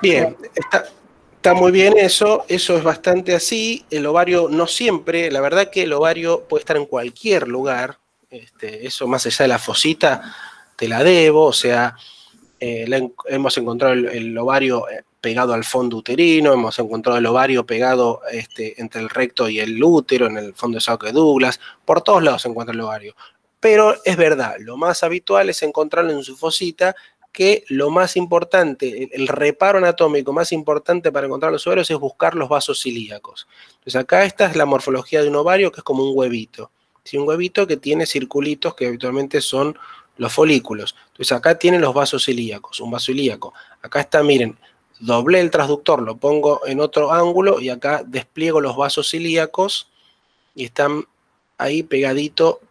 Bien, está está muy bien eso es bastante así. El ovario no siempre, la verdad que el ovario puede estar en cualquier lugar. Eso más allá de la fosita, te la debo, o sea, hemos encontrado el ovario pegado al fondo uterino, hemos encontrado el ovario pegado entre el recto y el útero, en el fondo de saco de Douglas, por todos lados se encuentra el ovario. Pero es verdad, lo más habitual es encontrarlo en su fosita, que lo más importante, el reparo anatómico más importante para encontrar los ovarios es buscar los vasos ilíacos. Entonces acá esta es la morfología de un ovario, que es como un huevito. ¿Sí? Un huevito que tiene circulitos que habitualmente son los folículos. Entonces acá tienen los vasos ilíacos, un vaso ilíaco. Acá está, miren, doblé el transductor, lo pongo en otro ángulo y acá despliego los vasos ilíacos y están ahí pegadito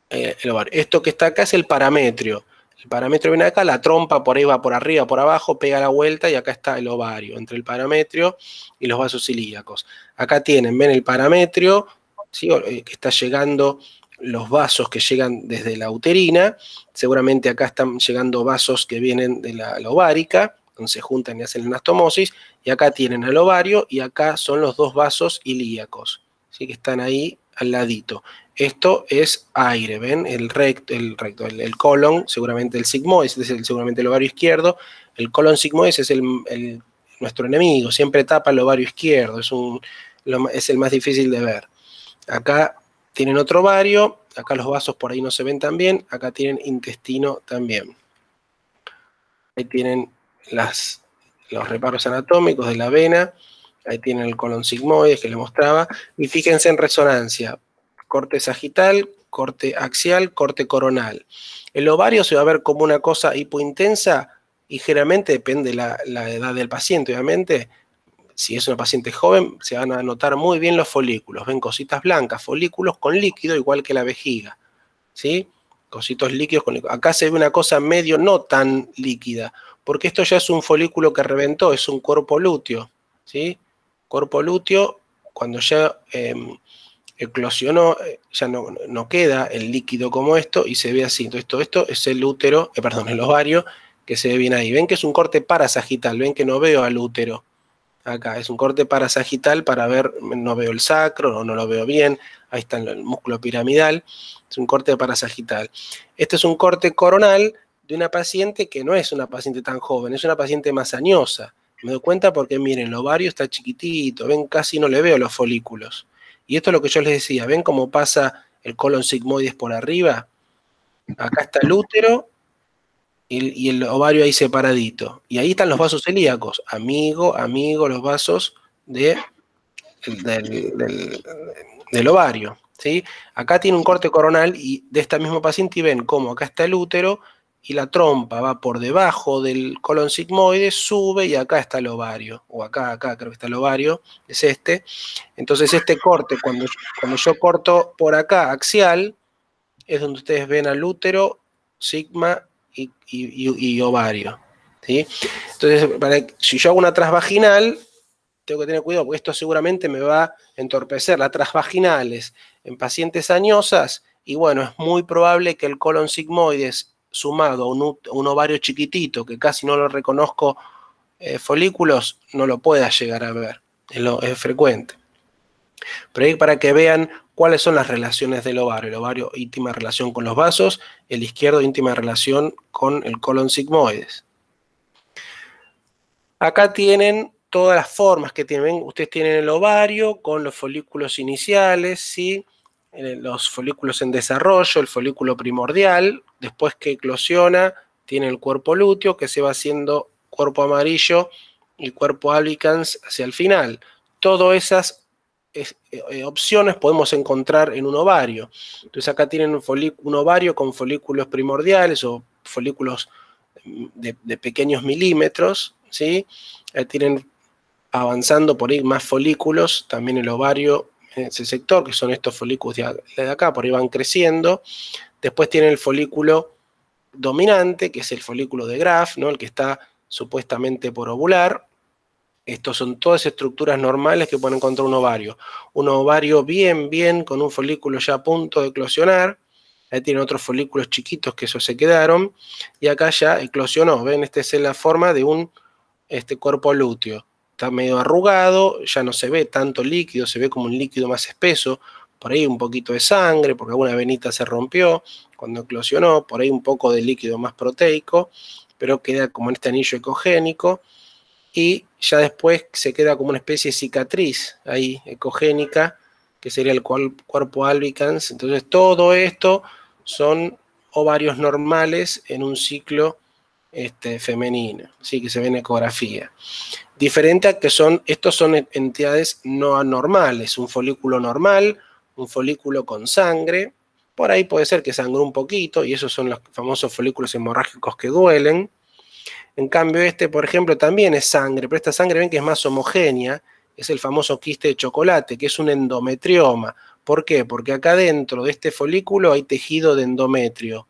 el ovario. Esto que está acá es el parametrio. El parametrio viene acá, la trompa por ahí va por arriba, por abajo, pega la vuelta y acá está el ovario, entre el parametrio y los vasos ilíacos. Acá tienen, ven el parametrio, ¿sí? Que está llegando los vasos que llegan desde la uterina, seguramente acá están llegando vasos que vienen de la ovárica, donde se juntan y hacen la anastomosis, y acá tienen el ovario y acá son los dos vasos ilíacos, ¿sí? Que están ahí al ladito. Esto es aire, ¿ven? El colon, seguramente el sigmoides, este es seguramente el ovario izquierdo. El colon sigmoides es nuestro enemigo, siempre tapa el ovario izquierdo, es el más difícil de ver. Acá tienen otro ovario, acá los vasos por ahí no se ven tan bien, acá tienen intestino también. Ahí tienen los reparos anatómicos de la vena, ahí tienen el colon sigmoides que les mostraba, y fíjense en resonancia. Corte sagital, corte axial, corte coronal. El ovario se va a ver como una cosa hipointensa y generalmente depende de la edad del paciente, obviamente. Si es una paciente joven, se van a notar muy bien los folículos. Ven cositas blancas, folículos con líquido, igual que la vejiga, ¿sí? Cositos líquidos con líquido. Acá se ve una cosa medio no tan líquida, porque esto ya es un folículo que reventó, es un cuerpo lúteo, ¿sí? Cuerpo lúteo, cuando ya eclosionó, ya no queda el líquido como esto y se ve así. Entonces todo esto es el útero, el ovario, que se ve bien ahí. Ven que es un corte parasagital, ven que no veo al útero. Acá es un corte parasagital para ver, no veo el sacro, no lo veo bien, ahí está el músculo piramidal, es un corte parasagital. Este es un corte coronal de una paciente que no es una paciente tan joven, es una paciente más añosa. Me doy cuenta porque miren, el ovario está chiquitito, ven, casi no le veo los folículos. Y esto es lo que yo les decía, ¿ven cómo pasa el colon sigmoides por arriba? Acá está el útero y el ovario ahí separadito. Y ahí están los vasos ilíacos, amigo, los vasos del ovario, ¿sí? Acá tiene un corte coronal y de esta misma paciente y ven cómo acá está el útero y la trompa va por debajo del colon sigmoide, sube y acá está el ovario, o acá creo que está el ovario, es este. Entonces este corte, cuando yo corto por acá axial, es donde ustedes ven al útero, sigma y ovario, ¿sí? Entonces, si yo hago una transvaginal, tengo que tener cuidado porque esto seguramente me va a entorpecer. Las transvaginales en pacientes añosas, y bueno, es muy probable que el colon sigmoides sumado a un ovario chiquitito, que casi no lo reconozco folículos, no lo pueda llegar a ver, es frecuente. Pero ahí para que vean cuáles son las relaciones del ovario. El ovario, íntima relación con los vasos, el izquierdo, íntima relación con el colon sigmoides. Acá tienen todas las formas que tienen. Ustedes tienen el ovario con los folículos iniciales, ¿sí? Los folículos en desarrollo, el folículo primordial, después que eclosiona, tiene el cuerpo lúteo que se va haciendo cuerpo amarillo y cuerpo albicans hacia el final. Todas esas opciones podemos encontrar en un ovario. Entonces acá tienen un ovario con folículos primordiales o folículos de pequeños milímetros, ¿sí? Tienen avanzando por ahí más folículos, también el ovario en ese sector, que son estos folículos de acá, por ahí van creciendo. Después tienen el folículo dominante, que es el folículo de Graf, ¿no? El que está supuestamente por ovular. Estos son todas estructuras normales que pueden encontrar un ovario. Un ovario bien, con un folículo ya a punto de eclosionar. Ahí tienen otros folículos chiquitos que esos se quedaron. Y acá ya eclosionó. ¿Ven? Esta es la forma de un cuerpo lúteo. está medio arrugado, ya no se ve tanto líquido, se ve como un líquido más espeso, por ahí un poquito de sangre, porque alguna venita se rompió cuando eclosionó, por ahí un poco de líquido más proteico, pero queda como en este anillo ecogénico, y ya después se queda como una especie de cicatriz ahí ecogénica, que sería el cuerpo albicans. Entonces todo esto son ovarios normales en un ciclo femenino, ¿sí? Que se ve en ecografía. Diferente a que estos son entidades no anormales, un folículo normal, un folículo con sangre, por ahí puede ser que sangró un poquito, y esos son los famosos folículos hemorrágicos que duelen. En cambio por ejemplo, también es sangre, pero esta sangre ven que es más homogénea, es el famoso quiste de chocolate, que es un endometrioma. ¿Por qué? Porque acá dentro de este folículo hay tejido de endometrio,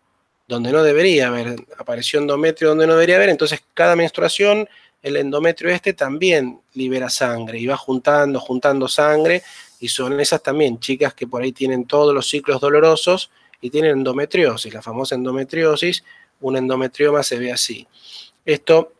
donde no debería haber, apareció endometrio donde no debería haber, entonces cada menstruación el endometrio también libera sangre y va juntando sangre, y son esas también chicas que por ahí tienen todos los ciclos dolorosos y tienen endometriosis, la famosa endometriosis. Un endometrioma se ve así. Esto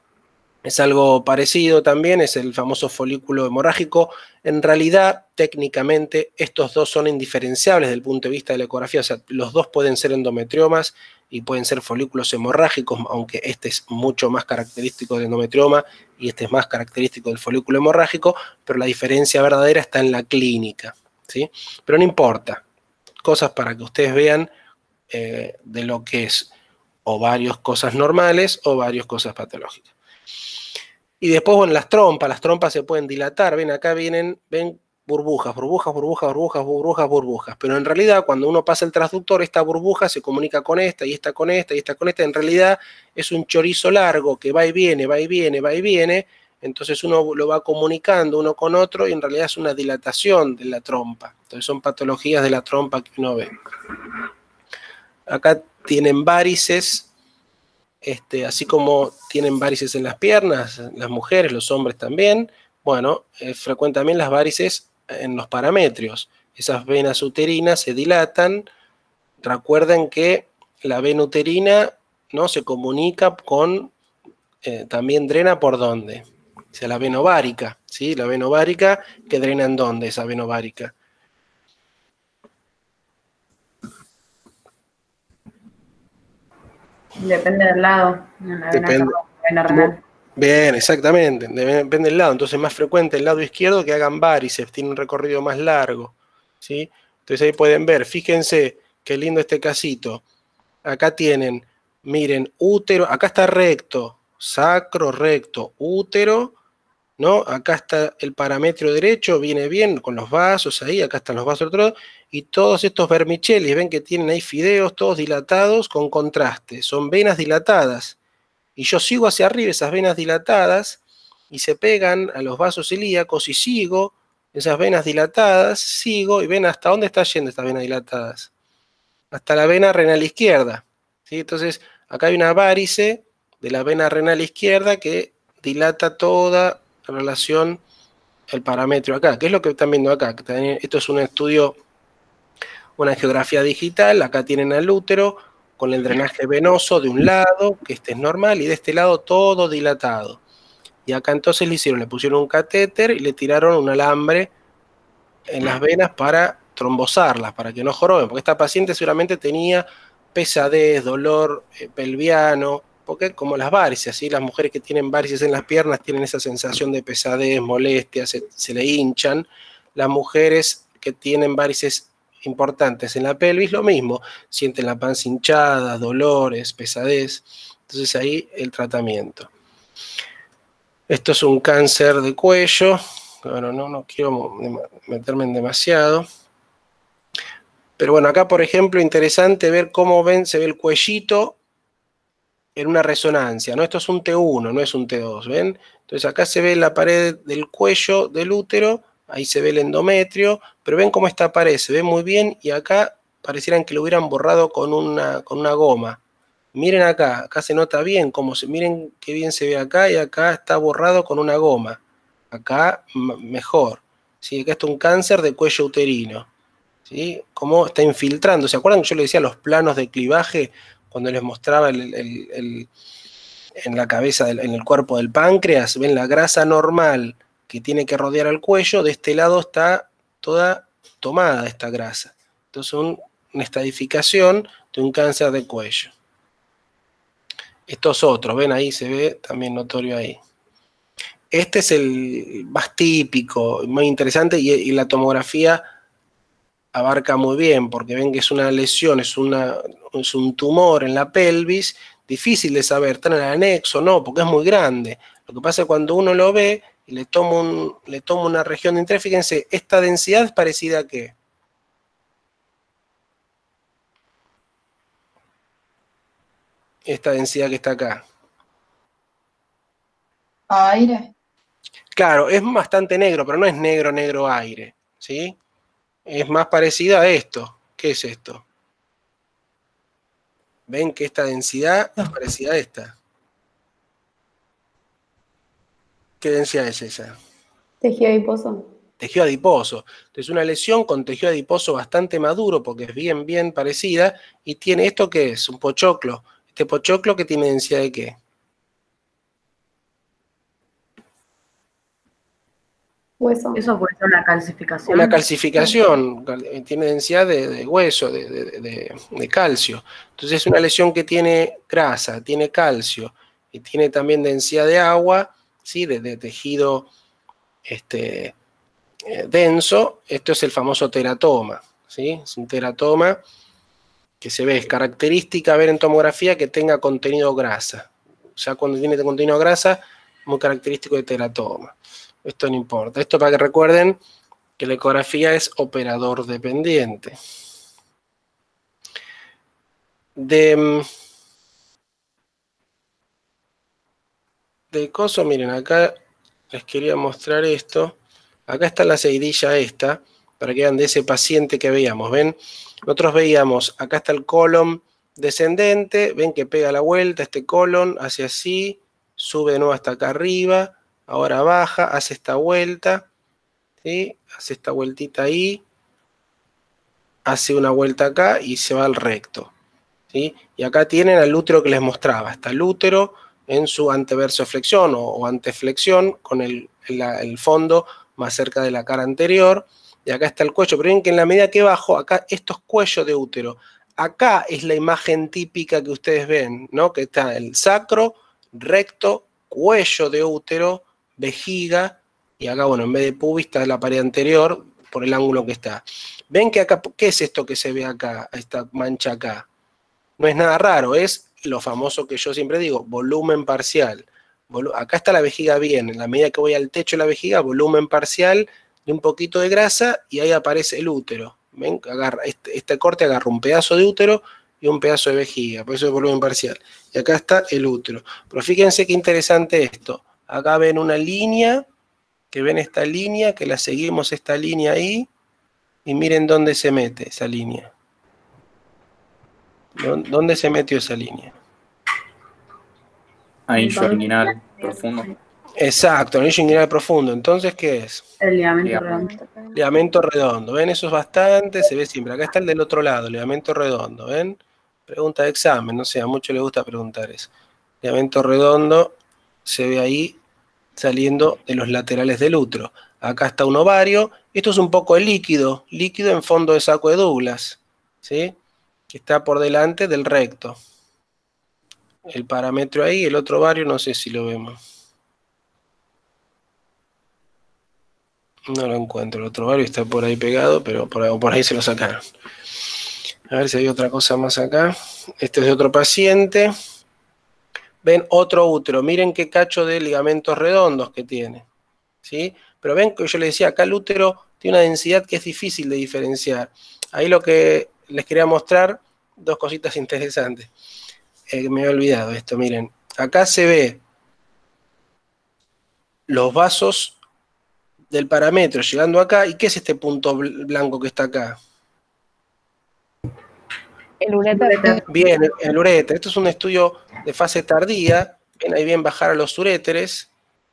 es algo parecido también, es el famoso folículo hemorrágico. En realidad, técnicamente, estos dos son indiferenciables desde el punto de vista de la ecografía, o sea, los dos pueden ser endometriomas y pueden ser folículos hemorrágicos, aunque este es mucho más característico del endometrioma y este es más característico del folículo hemorrágico, pero la diferencia verdadera está en la clínica, ¿sí? Pero no importa, cosas para que ustedes vean de lo que es o varias cosas normales o varias cosas patológicas. Y después, bueno, las trompas se pueden dilatar, ven acá ven burbujas, pero en realidad cuando uno pasa el transductor, esta burbuja se comunica con esta, y esta con esta, y esta con esta, en realidad es un chorizo largo que va y viene, entonces uno lo va comunicando uno con otro, y en realidad es una dilatación de la trompa. Entonces son patologías de la trompa que uno ve. Acá tienen varices, así como tienen varices en las piernas, las mujeres, los hombres también. Bueno, frecuentan también las varices en los parametrios. Esas venas uterinas se dilatan. Recuerden que la vena uterina, ¿no?, se comunica con, también drena por dónde. O sea, la vena ovárica, ¿sí? La vena ovárica, que drena en dónde esa vena ovárica. Depende del lado. Depende. Bien, exactamente, depende del lado. Entonces es más frecuente el lado izquierdo que hagan varices, tiene un recorrido más largo, ¿sí? Entonces ahí pueden ver, fíjense qué lindo este casito. Acá tienen, miren, útero, acá está recto, sacro, recto, útero, ¿no? Acá está el parametrio derecho, viene bien con los vasos ahí, acá están los vasos otro lado, y todos estos vermicelli, ven que tienen ahí fideos todos dilatados con contraste, son venas dilatadas. Y yo sigo hacia arriba esas venas dilatadas y se pegan a los vasos ilíacos, y sigo esas venas dilatadas, sigo, y ven hasta dónde está yendo estas venas dilatadas. Hasta la vena renal izquierda, ¿sí? Entonces acá hay una varice de la vena renal izquierda que dilata toda la relación, el parámetro acá. ¿Qué es lo que están viendo acá? Esto es un estudio, una geografía digital. Acá tienen al útero con el drenaje venoso de un lado, que es normal, y de este lado todo dilatado. Y acá entonces le pusieron un catéter y le tiraron un alambre en las venas para trombosarlas, para que no joroben, porque esta paciente seguramente tenía pesadez, dolor pelviano, porque como las varices, ¿sí? Las mujeres que tienen varices en las piernas tienen esa sensación de pesadez, molestia, se le hinchan. Las mujeres que tienen varices importantes en la pelvis, lo mismo, sienten la panza hinchada, dolores, pesadez. Entonces ahí el tratamiento. Esto es un cáncer de cuello. Bueno, no quiero meterme en demasiado. Pero bueno, acá por ejemplo, interesante ver cómo se ve el cuellito en una resonancia, ¿no? Esto es un T1, no es un T2, ¿ven? Entonces acá se ve la pared del cuello del útero, ahí se ve el endometrio, pero ven cómo esta pared se ve muy bien, y acá parecieran que lo hubieran borrado con una goma. Miren acá se nota bien, miren qué bien se ve acá, y acá está borrado con una goma. Acá mejor, ¿sí? Acá está un cáncer de cuello uterino, ¿sí? Cómo está infiltrando. ¿Se acuerdan que yo les decía los planos de clivaje cuando les mostraba en la cabeza, en el cuerpo del páncreas? Ven la grasa normal que tiene que rodear al cuello, de este lado está toda tomada esta grasa. Entonces una estadificación de un cáncer de cuello. Estos otros, ven ahí, se ve también notorio ahí. Este es el más típico, muy interesante, y la tomografía abarca muy bien, porque ven que es una lesión, es un tumor en la pelvis, difícil de saber, está en el anexo, no, porque es muy grande. Lo que pasa es que cuando uno lo ve y le toma una región de interés, fíjense, esta densidad es parecida a ¿qué? Esta densidad que está acá. Aire. Claro, es bastante negro, pero no es negro, negro aire, ¿sí? Es más parecida a esto. ¿Qué es esto? ¿Ven que esta densidad es parecida a esta? ¿Qué densidad es esa? Tejido adiposo. Tejido adiposo. Entonces una lesión con tejido adiposo bastante maduro, porque es bien, bien parecida, y tiene esto que es un pochoclo. Este pochoclo que tiene densidad de ¿qué? Hueso. Eso puede ser una calcificación. Una calcificación, tiene densidad de hueso, de calcio. Entonces es una lesión que tiene grasa, tiene calcio, y tiene también densidad de agua, ¿sí? de tejido denso. Esto es el famoso teratoma, ¿sí? Es un teratoma que se ve, es característica ver en tomografía que tenga contenido grasa. Ya cuando tiene contenido grasa, muy característico de teratoma. Esto no importa. Esto para que recuerden que la ecografía es operador dependiente. De coso, miren, acá les quería mostrar esto. Acá está la seguidilla esta, para que vean de ese paciente que veíamos. ¿Ven? Nosotros veíamos, acá está el colon descendente, ven que pega la vuelta, este colon hace así, sube de nuevo hasta acá arriba, ahora baja, hace esta vuelta, ¿sí? Hace esta vueltita ahí, hace una vuelta acá y se va al recto, ¿sí? Y acá tienen al útero que les mostraba, está el útero en su anteversoflexión o anteflexión, con el fondo más cerca de la cara anterior, y acá está el cuello, pero ven que en la medida que bajo, acá esto es cuello de útero. Acá es la imagen típica que ustedes ven, ¿no? Que está el sacro, recto, cuello de útero, vejiga, y acá, bueno, en vez de pubis está la pared anterior, por el ángulo que está. ¿Ven que acá, qué es esto que se ve acá, esta mancha acá? No es nada raro, es lo famoso que yo siempre digo, volumen parcial. Acá está la vejiga bien, en la medida que voy al techo de la vejiga, volumen parcial de un poquito de grasa, y ahí aparece el útero. ¿Ven? Agarra, este corte agarra un pedazo de útero y un pedazo de vejiga, por eso es volumen parcial. Y acá está el útero. Pero fíjense qué interesante esto. Acá ven una línea, que ven esta línea, que la seguimos esta línea ahí, y miren dónde se mete esa línea. ¿Dónde se metió esa línea? Anillo inguinal profundo. Exacto, anillo inguinal profundo. Entonces, ¿qué es? El ligamento redondo. Ligamento redondo. ¿Ven? Eso es bastante, se ve siempre. Acá está el del otro lado, ligamento redondo. ¿Ven? Pregunta de examen, no sé, a muchos les gusta preguntar eso. Ligamento redondo se ve ahí saliendo de los laterales del útero. Acá está un ovario. Esto es un poco de líquido en fondo de saco de Douglas, ¿sí? Que está por delante del recto. El parámetro ahí, el otro ovario, no sé si lo vemos. No lo encuentro, el otro ovario está por ahí pegado, pero por ahí se lo sacaron. A ver si hay otra cosa más acá. Este es de otro paciente. Ven otro útero, miren qué cacho de ligamentos redondos que tiene, ¿sí? Pero ven que yo les decía, acá el útero tiene una densidad que es difícil de diferenciar. Ahí lo que les quería mostrar, dos cositas interesantes. Me he olvidado esto, miren. Acá se ve los vasos del parámetro llegando acá. ¿Y qué es este punto blanco que está acá? El uréter. Bien, el uréter. Esto es un estudio de fase tardía. Ven ahí bien bajar a los uréteres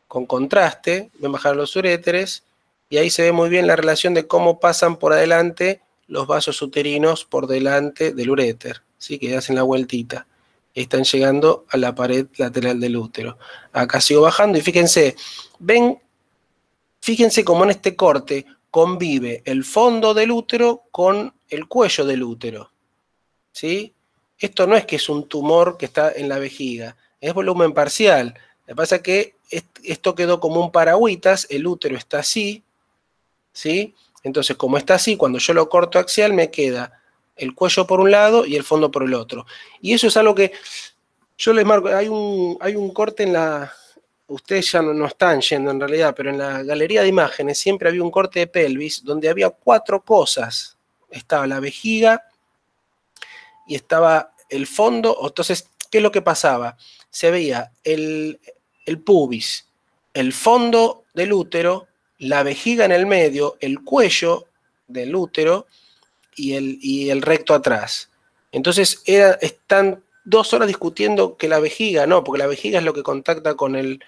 con contraste. Ven bajar a los uréteres. Y ahí se ve muy bien la relación de cómo pasan por adelante los vasos uterinos por delante del uréter, ¿sí? Que hacen la vueltita. Están llegando a la pared lateral del útero. Acá sigo bajando y fíjense, ven fíjense cómo en este corte convive el fondo del útero con el cuello del útero, ¿sí? Esto no es que es un tumor que está en la vejiga, es volumen parcial. Lo que pasa es que esto quedó como un paragüitas, el útero está así, ¿sí? Entonces, como está así, cuando yo lo corto axial, me queda el cuello por un lado y el fondo por el otro. Y eso es algo que yo les marco. Hay un corte en la... Ustedes ya no están yendo en realidad, pero en la galería de imágenes siempre había un corte de pelvis donde había 4 cosas. Estaba la vejiga y estaba el fondo. Entonces, ¿qué es lo que pasaba? Se veía el pubis, el fondo del útero, la vejiga en el medio, el cuello del útero y el recto atrás. Entonces están 2 horas discutiendo que la vejiga, no, porque la vejiga es lo que contacta con la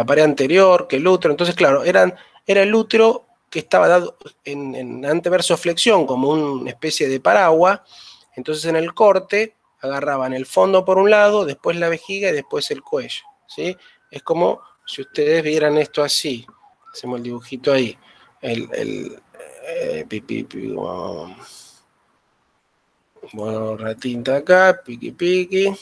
pared anterior, que el útero. Entonces, claro, era el útero que estaba dado en anteversoflexión como una especie de paraguas. Entonces en el corte agarraban el fondo por un lado, después la vejiga y después el cuello, ¿sí? Es como si ustedes vieran esto así. Hacemos el dibujito ahí. Bueno, ratita acá, piqui piqui.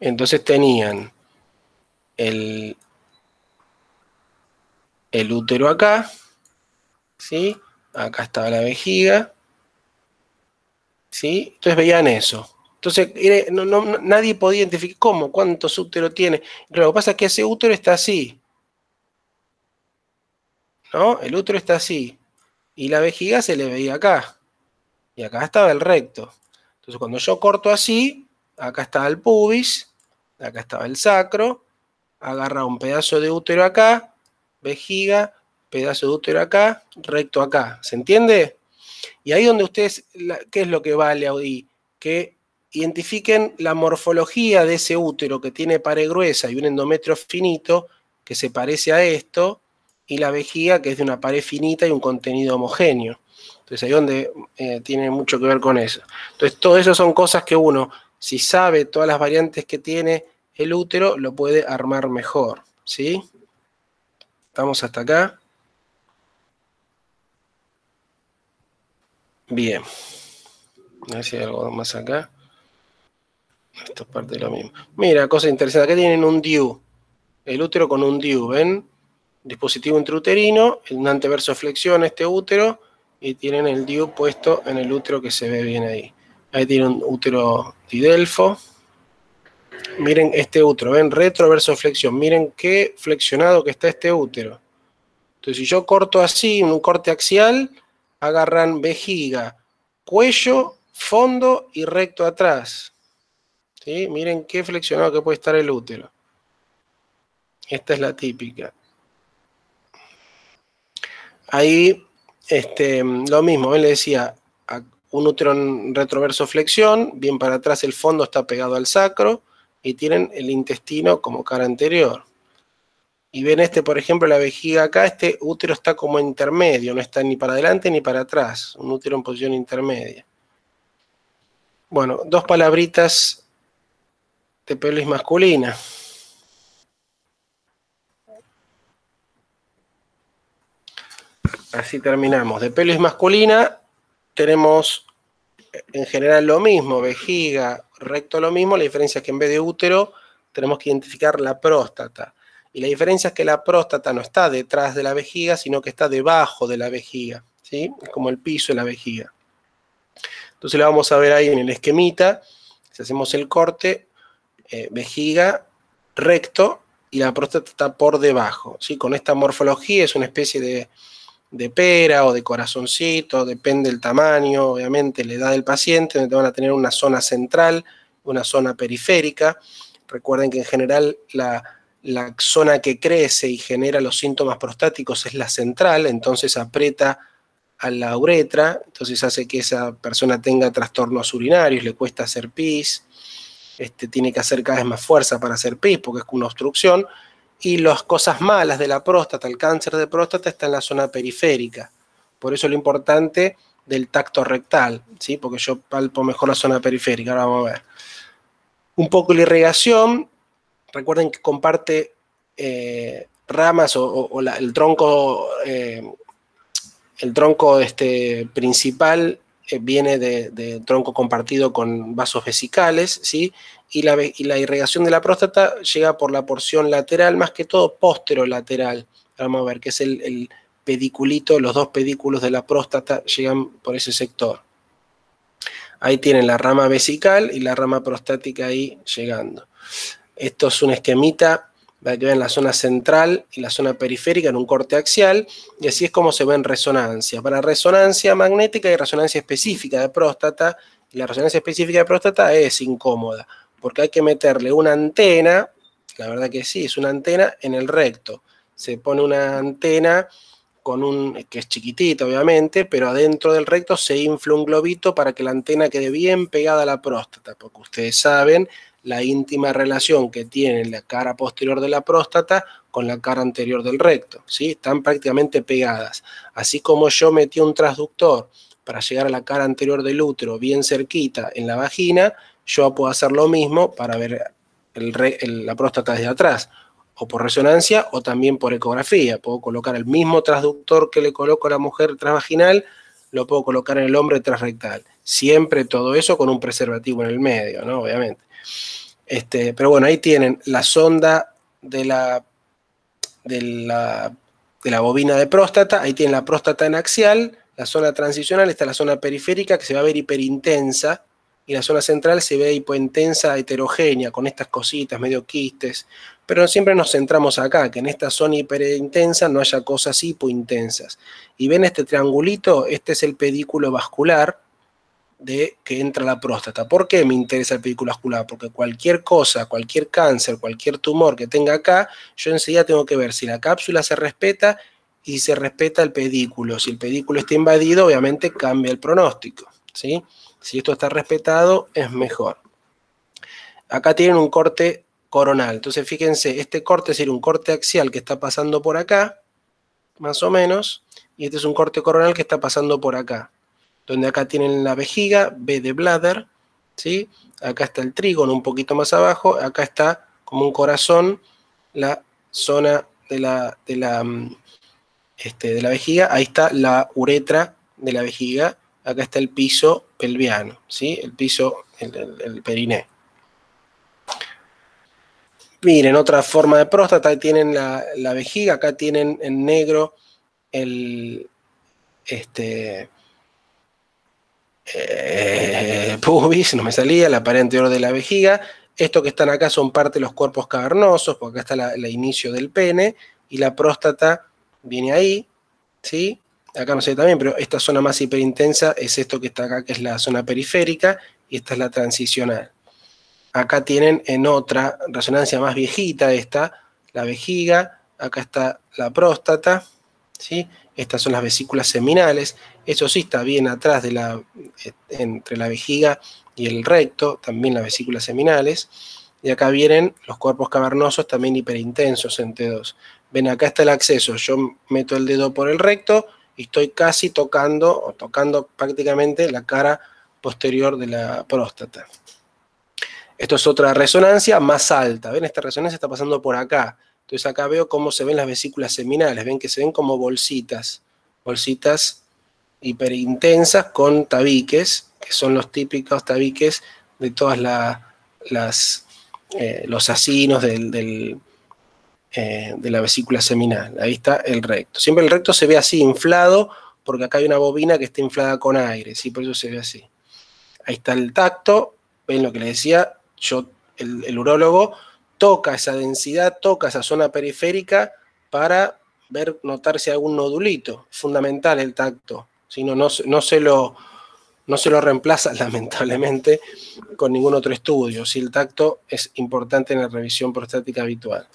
Entonces tenían el útero acá, ¿sí? Acá estaba la vejiga, ¿sí? Entonces veían eso. Entonces nadie podía identificar cómo, cuántos úteros tiene. Lo que pasa es que ese útero está así, ¿no? El útero está así. Y la vejiga se le veía acá. Y acá estaba el recto. Entonces cuando yo corto así, acá estaba el pubis, acá estaba el sacro, agarra un pedazo de útero acá, vejiga, pedazo de útero acá, recto acá. ¿Se entiende? Y ahí donde ustedes, ¿qué es lo que vale ahí? Que identifiquen la morfología de ese útero que tiene pared gruesa y un endometrio finito que se parece a esto, y la vejiga que es de una pared finita y un contenido homogéneo. Entonces ahí donde tiene mucho que ver con eso. Entonces todo eso son cosas que uno, si sabe todas las variantes que tiene el útero, lo puede armar mejor, ¿sí? ¿Estamos hasta acá? Bien. A ver si hay algo más acá. Esto es parte de lo mismo. Mira, cosa interesante. Acá tienen un DIU. El útero con un DIU, ¿ven? Dispositivo intrauterino, un anteversoflexión este útero, y tienen el DIU puesto en el útero que se ve bien ahí. Ahí tiene un útero didelfo. Miren este útero, ven, retroversoflexión. Miren qué flexionado que está este útero. Entonces, si yo corto así, un corte axial, agarran vejiga, cuello, fondo y recto atrás. ¿Sí? Miren qué flexionado que puede estar el útero. Esta es la típica. Ahí, lo mismo, él le decía, un útero en retroversoflexión, bien para atrás el fondo está pegado al sacro, y tienen el intestino como cara anterior. Y ven por ejemplo, la vejiga acá, este útero está como intermedio, no está ni para adelante ni para atrás, un útero en posición intermedia. Bueno, 2 palabritas de pelvis masculina. Así terminamos. De pelvis masculina tenemos en general lo mismo, vejiga, recto lo mismo, la diferencia es que en vez de útero tenemos que identificar la próstata. Y la diferencia es que la próstata no está detrás de la vejiga, sino que está debajo de la vejiga, ¿sí? Es como el piso de la vejiga. Entonces lo vamos a ver ahí en el esquemita. Si hacemos el corte, vejiga, recto, y la próstata está por debajo, ¿sí? Con esta morfología es una especie de pera o de corazoncito, depende del tamaño, obviamente, la edad del paciente, donde van a tener una zona central, una zona periférica. Recuerden que en general la zona que crece y genera los síntomas prostáticos es la central, entonces aprieta a la uretra, entonces hace que esa persona tenga trastornos urinarios, le cuesta hacer pis, tiene que hacer cada vez más fuerza para hacer pis porque es una obstrucción. Y las cosas malas de la próstata, el cáncer de próstata, está en la zona periférica. Por eso lo importante del tacto rectal, ¿sí? Porque yo palpo mejor la zona periférica. Ahora vamos a ver. Un poco la irrigación, recuerden que comparte ramas el tronco principal viene de tronco compartido con vasos vesicales, ¿sí? Y la irrigación de la próstata llega por la porción lateral, más que todo posterolateral. Vamos a ver, que es el pediculito, los dos pedículos de la próstata llegan por ese sector. Ahí tienen la rama vesical y la rama prostática ahí llegando. Esto es un esquemita para que vean la zona central y la zona periférica en un corte axial, y así es como se ve en resonancia. Para resonancia magnética y resonancia específica de próstata, y la resonancia específica de próstata es incómoda, porque hay que meterle una antena, la verdad que sí, es una antena en el recto. Se pone una antena que es chiquitita obviamente, pero adentro del recto se infla un globito para que la antena quede bien pegada a la próstata, porque ustedes saben la íntima relación que tiene la cara posterior de la próstata con la cara anterior del recto, ¿sí? Están prácticamente pegadas. Así como yo metí un transductor para llegar a la cara anterior del útero bien cerquita en la vagina, yo puedo hacer lo mismo para ver la próstata desde atrás, o por resonancia o también por ecografía. Puedo colocar el mismo transductor que le coloco a la mujer transvaginal, lo puedo colocar en el hombre transrectal. Siempre todo eso con un preservativo en el medio, ¿no? Obviamente. Pero bueno, ahí tienen la sonda de la bobina de próstata, ahí tienen la próstata en axial, la zona transicional, está la zona periférica que se va a ver hiperintensa, y la zona central se ve hipointensa, heterogénea, con estas cositas, medio quistes, pero siempre nos centramos acá, que en esta zona hiperintensa no haya cosas hipointensas. Y ven este triangulito, este es el pedículo vascular, que entra la próstata. ¿Por qué me interesa el pedículo vascular? Porque cualquier cosa, cualquier cáncer, cualquier tumor que tenga acá, yo enseguida tengo que ver si la cápsula se respeta y si se respeta el pedículo. Si el pedículo está invadido, obviamente cambia el pronóstico, ¿sí? Si esto está respetado, es mejor. Acá tienen un corte coronal. Entonces, fíjense, este corte sería un corte axial que está pasando por acá, más o menos, y este es un corte coronal que está pasando por acá, donde acá tienen la vejiga, B de bladder, ¿sí? Acá está el trígono un poquito más abajo, acá está como un corazón la zona de la vejiga, ahí está la uretra de la vejiga, acá está el piso pelviano, ¿sí? El piso, el periné. Miren, otra forma de próstata, ahí tienen la vejiga, acá tienen en negro el pubis, no me salía, la pared anterior de la vejiga. Estos que están acá son parte de los cuerpos cavernosos, porque acá está el inicio del pene, y la próstata viene ahí, ¿sí? Acá no sé también, pero esta zona más hiperintensa es esto que está acá, que es la zona periférica, y esta es la transicional. Acá tienen en otra resonancia más viejita la vejiga, acá está la próstata, ¿sí? Estas son las vesículas seminales, eso sí está bien atrás entre la vejiga y el recto, también las vesículas seminales, y acá vienen los cuerpos cavernosos también hiperintensos en T2. Ven, acá está el acceso, yo meto el dedo por el recto y estoy casi tocando prácticamente la cara posterior de la próstata. Esto es otra resonancia más alta, ven, esta resonancia está pasando por acá. Entonces acá veo cómo se ven las vesículas seminales, ven que se ven como bolsitas hiperintensas con tabiques, que son los típicos tabiques de todas los acinos de la vesícula seminal. Ahí está el recto. Siempre el recto se ve así, inflado, porque acá hay una bobina que está inflada con aire, ¿sí? Por eso se ve así. Ahí está el tacto, ven lo que les decía, el urólogo toca esa densidad, toca esa zona periférica para notar si hay algún nodulito. Es fundamental el tacto, si no se lo reemplaza lamentablemente con ningún otro estudio. Si el tacto es importante en la revisión prostática habitual.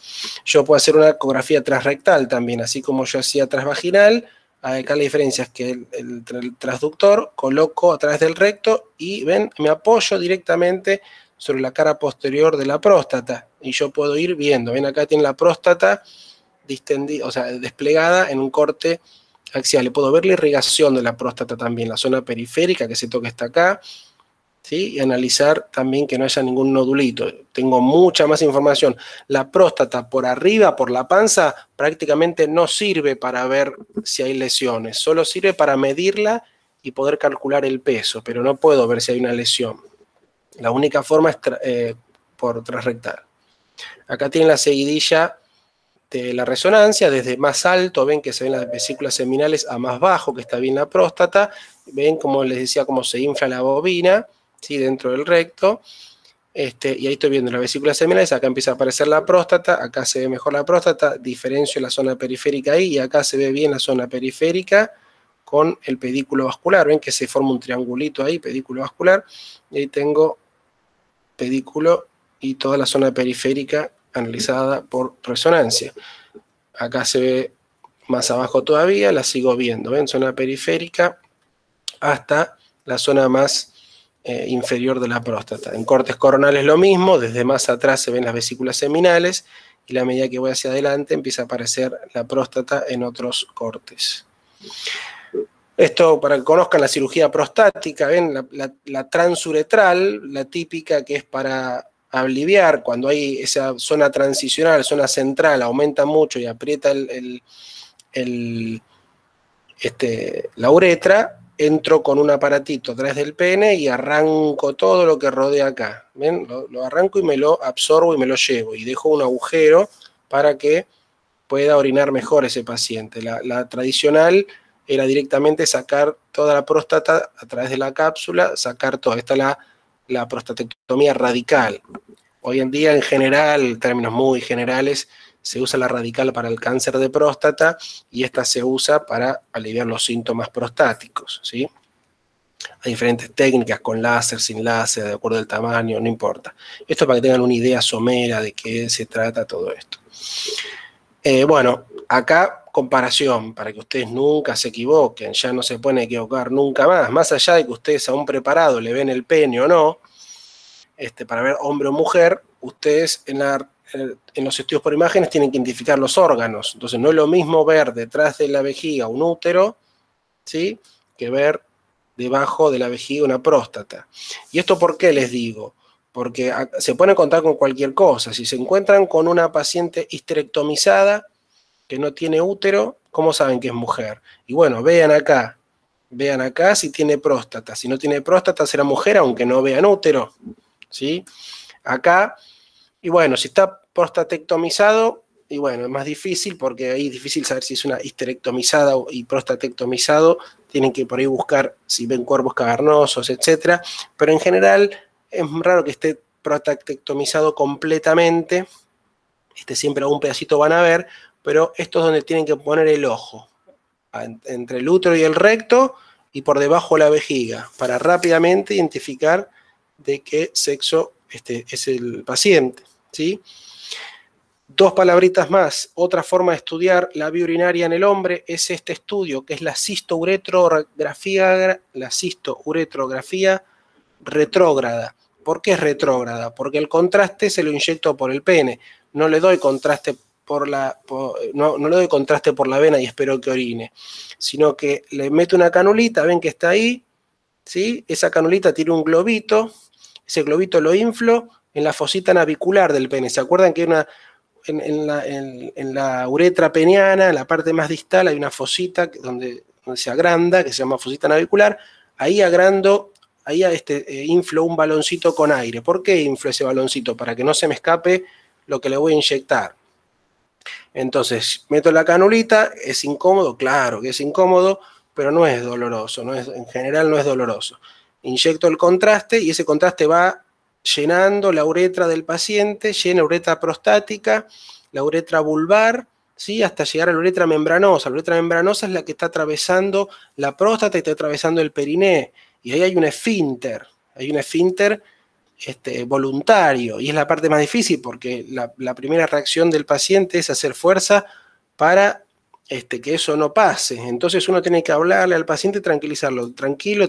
Yo puedo hacer una ecografía transrectal también, así como yo hacía transvaginal. Acá la diferencia es que el transductor coloco a través del recto y ven, me apoyo directamente sobre la cara posterior de la próstata y yo puedo ir viendo. Ven, acá tiene la próstata distendida, o sea, desplegada en un corte axial. Le puedo ver la irrigación de la próstata también, la zona periférica que se toca está acá, ¿sí? Y analizar también que no haya ningún nodulito. Tengo mucha más información. La próstata por arriba, por la panza, prácticamente no sirve para ver si hay lesiones. Solo sirve para medirla y poder calcular el peso, pero no puedo ver si hay una lesión. La única forma es por transrectal. Acá tienen la seguidilla de la resonancia, desde más alto ven que se ven las vesículas seminales a más bajo, que está bien la próstata. Ven, como les decía, cómo se infla la bobina, ¿sí? Dentro del recto. Y ahí estoy viendo las vesículas seminales, acá empieza a aparecer la próstata, acá se ve mejor la próstata, diferencio la zona periférica ahí, y acá se ve bien la zona periférica con el pedículo vascular. Ven que se forma un triangulito ahí, pedículo vascular, y ahí tengo pedículo y toda la zona periférica analizada por resonancia. Acá se ve más abajo todavía, la sigo viendo, ¿ven? Zona periférica hasta la zona más inferior de la próstata. En cortes coronales lo mismo, desde más atrás se ven las vesículas seminales, y a la medida que voy hacia adelante empieza a aparecer la próstata en otros cortes. Esto para que conozcan la cirugía prostática, ven la transuretral, la típica, que es para aliviar cuando hay esa zona transicional, zona central, aumenta mucho y aprieta la uretra. Entro con un aparatito atrás del pene y arranco todo lo que rodea acá. ¿Ven? Lo arranco y me lo absorbo y me lo llevo. Y dejo un agujero para que pueda orinar mejor ese paciente. La tradicional era directamente sacar toda la próstata a través de la cápsula, sacar todo. Esta es la prostatectomía radical. Hoy en día, en general, en términos muy generales, se usa la radical para el cáncer de próstata, y esta se usa para aliviar los síntomas prostáticos, ¿sí? Hay diferentes técnicas, con láser, sin láser, de acuerdo al tamaño, no importa. Esto para que tengan una idea somera de qué se trata todo esto. Bueno, acá comparación, para que ustedes nunca se equivoquen, ya no se pueden equivocar nunca más. Más allá de que ustedes a un preparado le ven el pene o no, para ver hombre o mujer, ustedes en los estudios por imágenes tienen que identificar los órganos. Entonces no es lo mismo ver detrás de la vejiga un útero, ¿sí?, que ver debajo de la vejiga una próstata. ¿Y esto por qué les digo? Porque se pueden encontrar con cualquier cosa. Si se encuentran con una paciente histerectomizada que no tiene útero, ¿cómo saben que es mujer? Y bueno, vean acá si tiene próstata. Si no tiene próstata será mujer, aunque no vean útero, ¿sí? Acá, y bueno, si está prostatectomizado, y bueno, es más difícil, porque ahí es difícil saber si es una histerectomizada y prostatectomizado. Tienen que por ahí buscar si ven cuerpos cavernosos, etc. Pero en general es raro que esté prostatectomizado completamente. Siempre algún pedacito van a ver, pero esto es donde tienen que poner el ojo, entre el útero y el recto, y por debajo la vejiga, para rápidamente identificar de qué sexo es el paciente, ¿sí? Dos palabritas más. Otra forma de estudiar la vía urinaria en el hombre es este estudio, que es la cistouretrografía retrógrada. ¿Por qué es retrógrada? Porque el contraste se lo inyecto por el pene. No le doy contraste no le doy contraste por la vena y espero que orine, sino que le meto una canulita, ven que está ahí, ¿sí? Esa canulita tiene un globito, ese globito lo inflo en la fosita navicular del pene. ¿Se acuerdan que en la uretra peniana, en la parte más distal, hay una fosita donde se agranda, que se llama fosita navicular? Ahí inflo un baloncito con aire. ¿Por qué inflo ese baloncito? Para que no se me escape lo que le voy a inyectar. Entonces, meto la canulita. ¿Es incómodo? Claro que es incómodo, pero no es doloroso, en general no es doloroso. Inyecto el contraste y ese contraste va llenando la uretra del paciente, llena la uretra prostática, la uretra vulvar, ¿sí?, hasta llegar a la uretra membranosa. La uretra membranosa es la que está atravesando la próstata y está atravesando el periné. Y ahí hay un esfínter voluntario, y es la parte más difícil, porque la primera reacción del paciente es hacer fuerza para que eso no pase. Entonces uno tiene que hablarle al paciente, tranquilizarlo. Tranquilo,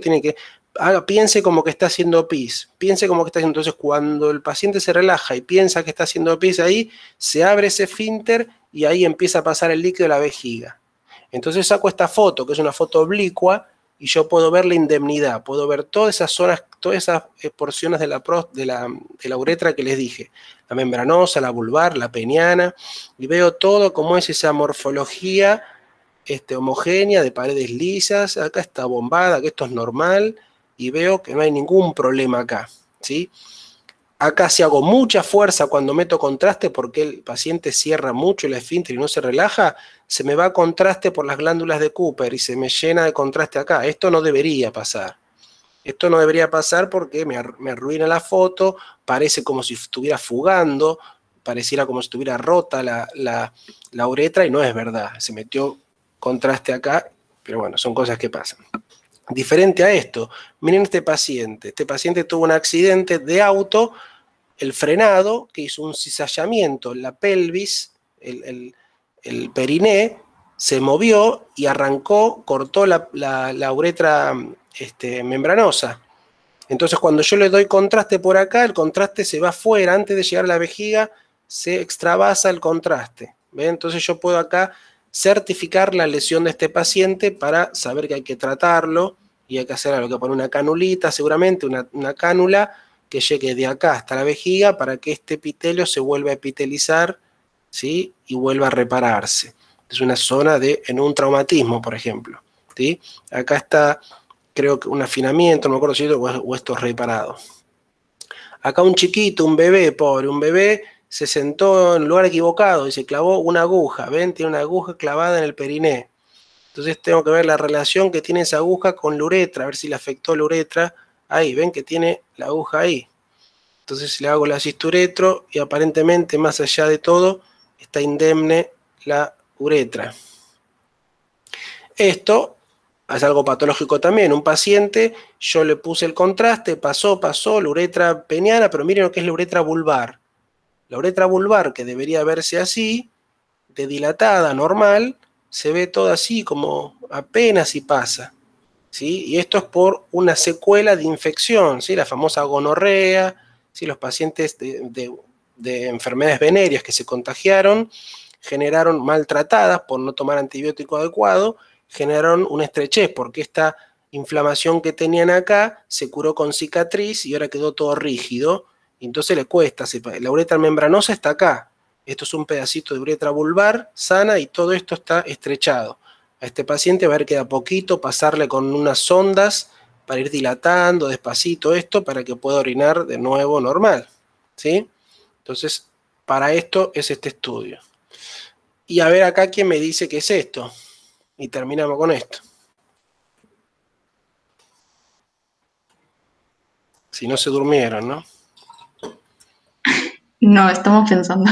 piense como que está haciendo pis. Entonces cuando el paciente se relaja y piensa que está haciendo pis, ahí se abre ese esfínter y ahí empieza a pasar el líquido a la vejiga. Entonces saco esta foto, que es una foto oblicua, y yo puedo ver la indemnidad, puedo ver todas esas zonas, todas esas porciones de la uretra que les dije, la membranosa, la vulvar, la peniana, y veo todo cómo es esa morfología homogénea de paredes lisas. Acá está bombada, que esto es normal, y veo que no hay ningún problema acá, ¿sí? Acá si hago mucha fuerza cuando meto contraste porque el paciente cierra mucho el esfínter y no se relaja, se me va contraste por las glándulas de Cooper y se me llena de contraste acá. Esto no debería pasar. Esto no debería pasar porque me arruina la foto, parece como si estuviera fugando, pareciera como si estuviera rota la uretra y no es verdad. Se metió contraste acá, pero bueno, son cosas que pasan. Diferente a esto, miren este paciente tuvo un accidente de auto, el frenado, que hizo un cizallamiento en la pelvis, el periné, se movió y arrancó, cortó la uretra membranosa. Entonces cuando yo le doy contraste por acá, el contraste se va afuera, antes de llegar a la vejiga, se extravasa el contraste. ¿Ven? Entonces yo puedo acá certificar la lesión de este paciente para saber que hay que tratarlo y hay que hacer algo, que poner una canulita, seguramente una cánula que llegue de acá hasta la vejiga para que este epitelio se vuelva a epitelizar, ¿sí? Y vuelva a repararse. Es una zona en un traumatismo, por ejemplo, ¿sí? Acá está, creo que un afinamiento, no me acuerdo si o esto es reparado. Acá un chiquito, un bebé, pobre, un bebé se sentó en el lugar equivocado y se clavó una aguja, ¿ven? Tiene una aguja clavada en el periné. Entonces tengo que ver la relación que tiene esa aguja con la uretra, a ver si le afectó la uretra. Ahí, ven que tiene la aguja ahí. Entonces le hago la cisturetro y aparentemente, más allá de todo, está indemne la uretra. Esto es algo patológico también. Un paciente, yo le puse el contraste, pasó la uretra peniana, pero miren lo que es la uretra vulvar. La uretra vulvar, que debería verse así, de dilatada, normal, se ve todo así, como apenas si pasa, ¿sí? Y esto es por una secuela de infección, ¿sí? La famosa gonorrea, ¿sí? Los pacientes de enfermedades venéreas que se contagiaron, generaron maltratadas por no tomar antibiótico adecuado, generaron una estrechez, porque esta inflamación que tenían acá se curó con cicatriz y ahora quedó todo rígido, y entonces le cuesta. La uretra membranosa está acá. Esto es un pedacito de uretra vulvar sana y todo esto está estrechado. A este paciente va a haber que de a poquito pasarle con unas sondas para ir dilatando despacito esto para que pueda orinar de nuevo normal, ¿sí? Entonces, para esto es este estudio. Y a ver acá quién me dice qué es esto. Y terminamos con esto. Si no se durmieron, ¿no? No, estamos pensando.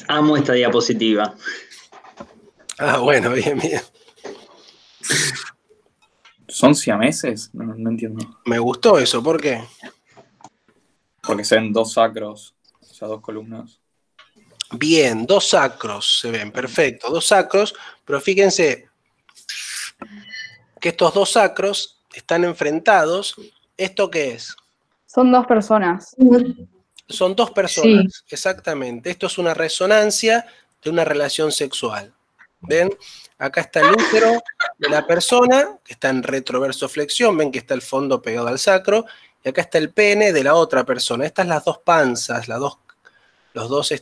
Amo esta diapositiva. Ah, bueno, bien, bien. ¿Son siameses? No entiendo. Me gustó eso, ¿por qué? Porque se ven dos sacros, o sea, dos columnas. Bien, dos sacros se ven, perfecto, dos sacros, pero fíjense que estos dos sacros están enfrentados. ¿Esto qué es? Son dos personas. Son dos personas, exactamente. Esto es una resonancia de una relación sexual. ¿Ven? Acá está el útero de la persona, que está en retroversoflexión, ven que está el fondo pegado al sacro, y acá está el pene de la otra persona. Estas las dos panzas, los dos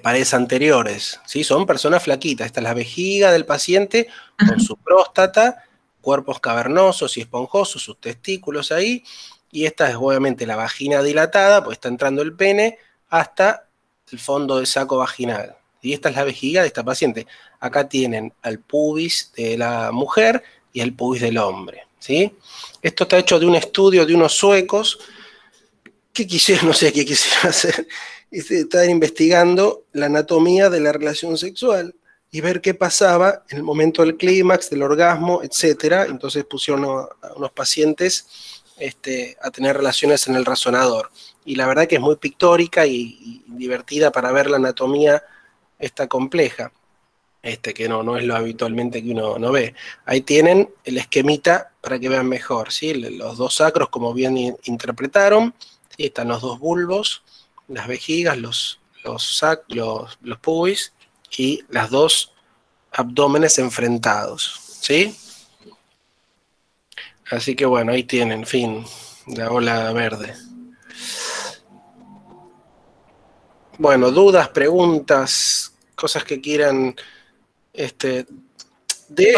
paredes anteriores, ¿sí? Son personas flaquitas. Esta es la vejiga del paciente con su próstata, cuerpos cavernosos y esponjosos, sus testículos ahí, y esta es obviamente la vagina dilatada, pues está entrando el pene hasta el fondo del saco vaginal. Y esta es la vejiga de esta paciente. Acá tienen al pubis de la mujer y el pubis del hombre, ¿sí? Esto está hecho de un estudio de unos suecos que quisieron, no sé qué quisieron hacer, estaban investigando la anatomía de la relación sexual y ver qué pasaba en el momento del clímax, del orgasmo, etc. Entonces pusieron a unos pacientes a tener relaciones en el resonador. Y la verdad que es muy pictórica y divertida para ver la anatomía esta compleja, que no es lo habitualmente que uno no ve. Ahí tienen el esquemita para que vean mejor, ¿sí? Los dos sacros, como bien interpretaron, ¿sí? Están los dos bulbos, las vejigas, los pubis y las dos abdómenes enfrentados, ¿Sí? Así que bueno, ahí tienen, fin, la ola verde. Bueno, dudas, preguntas, cosas que quieran de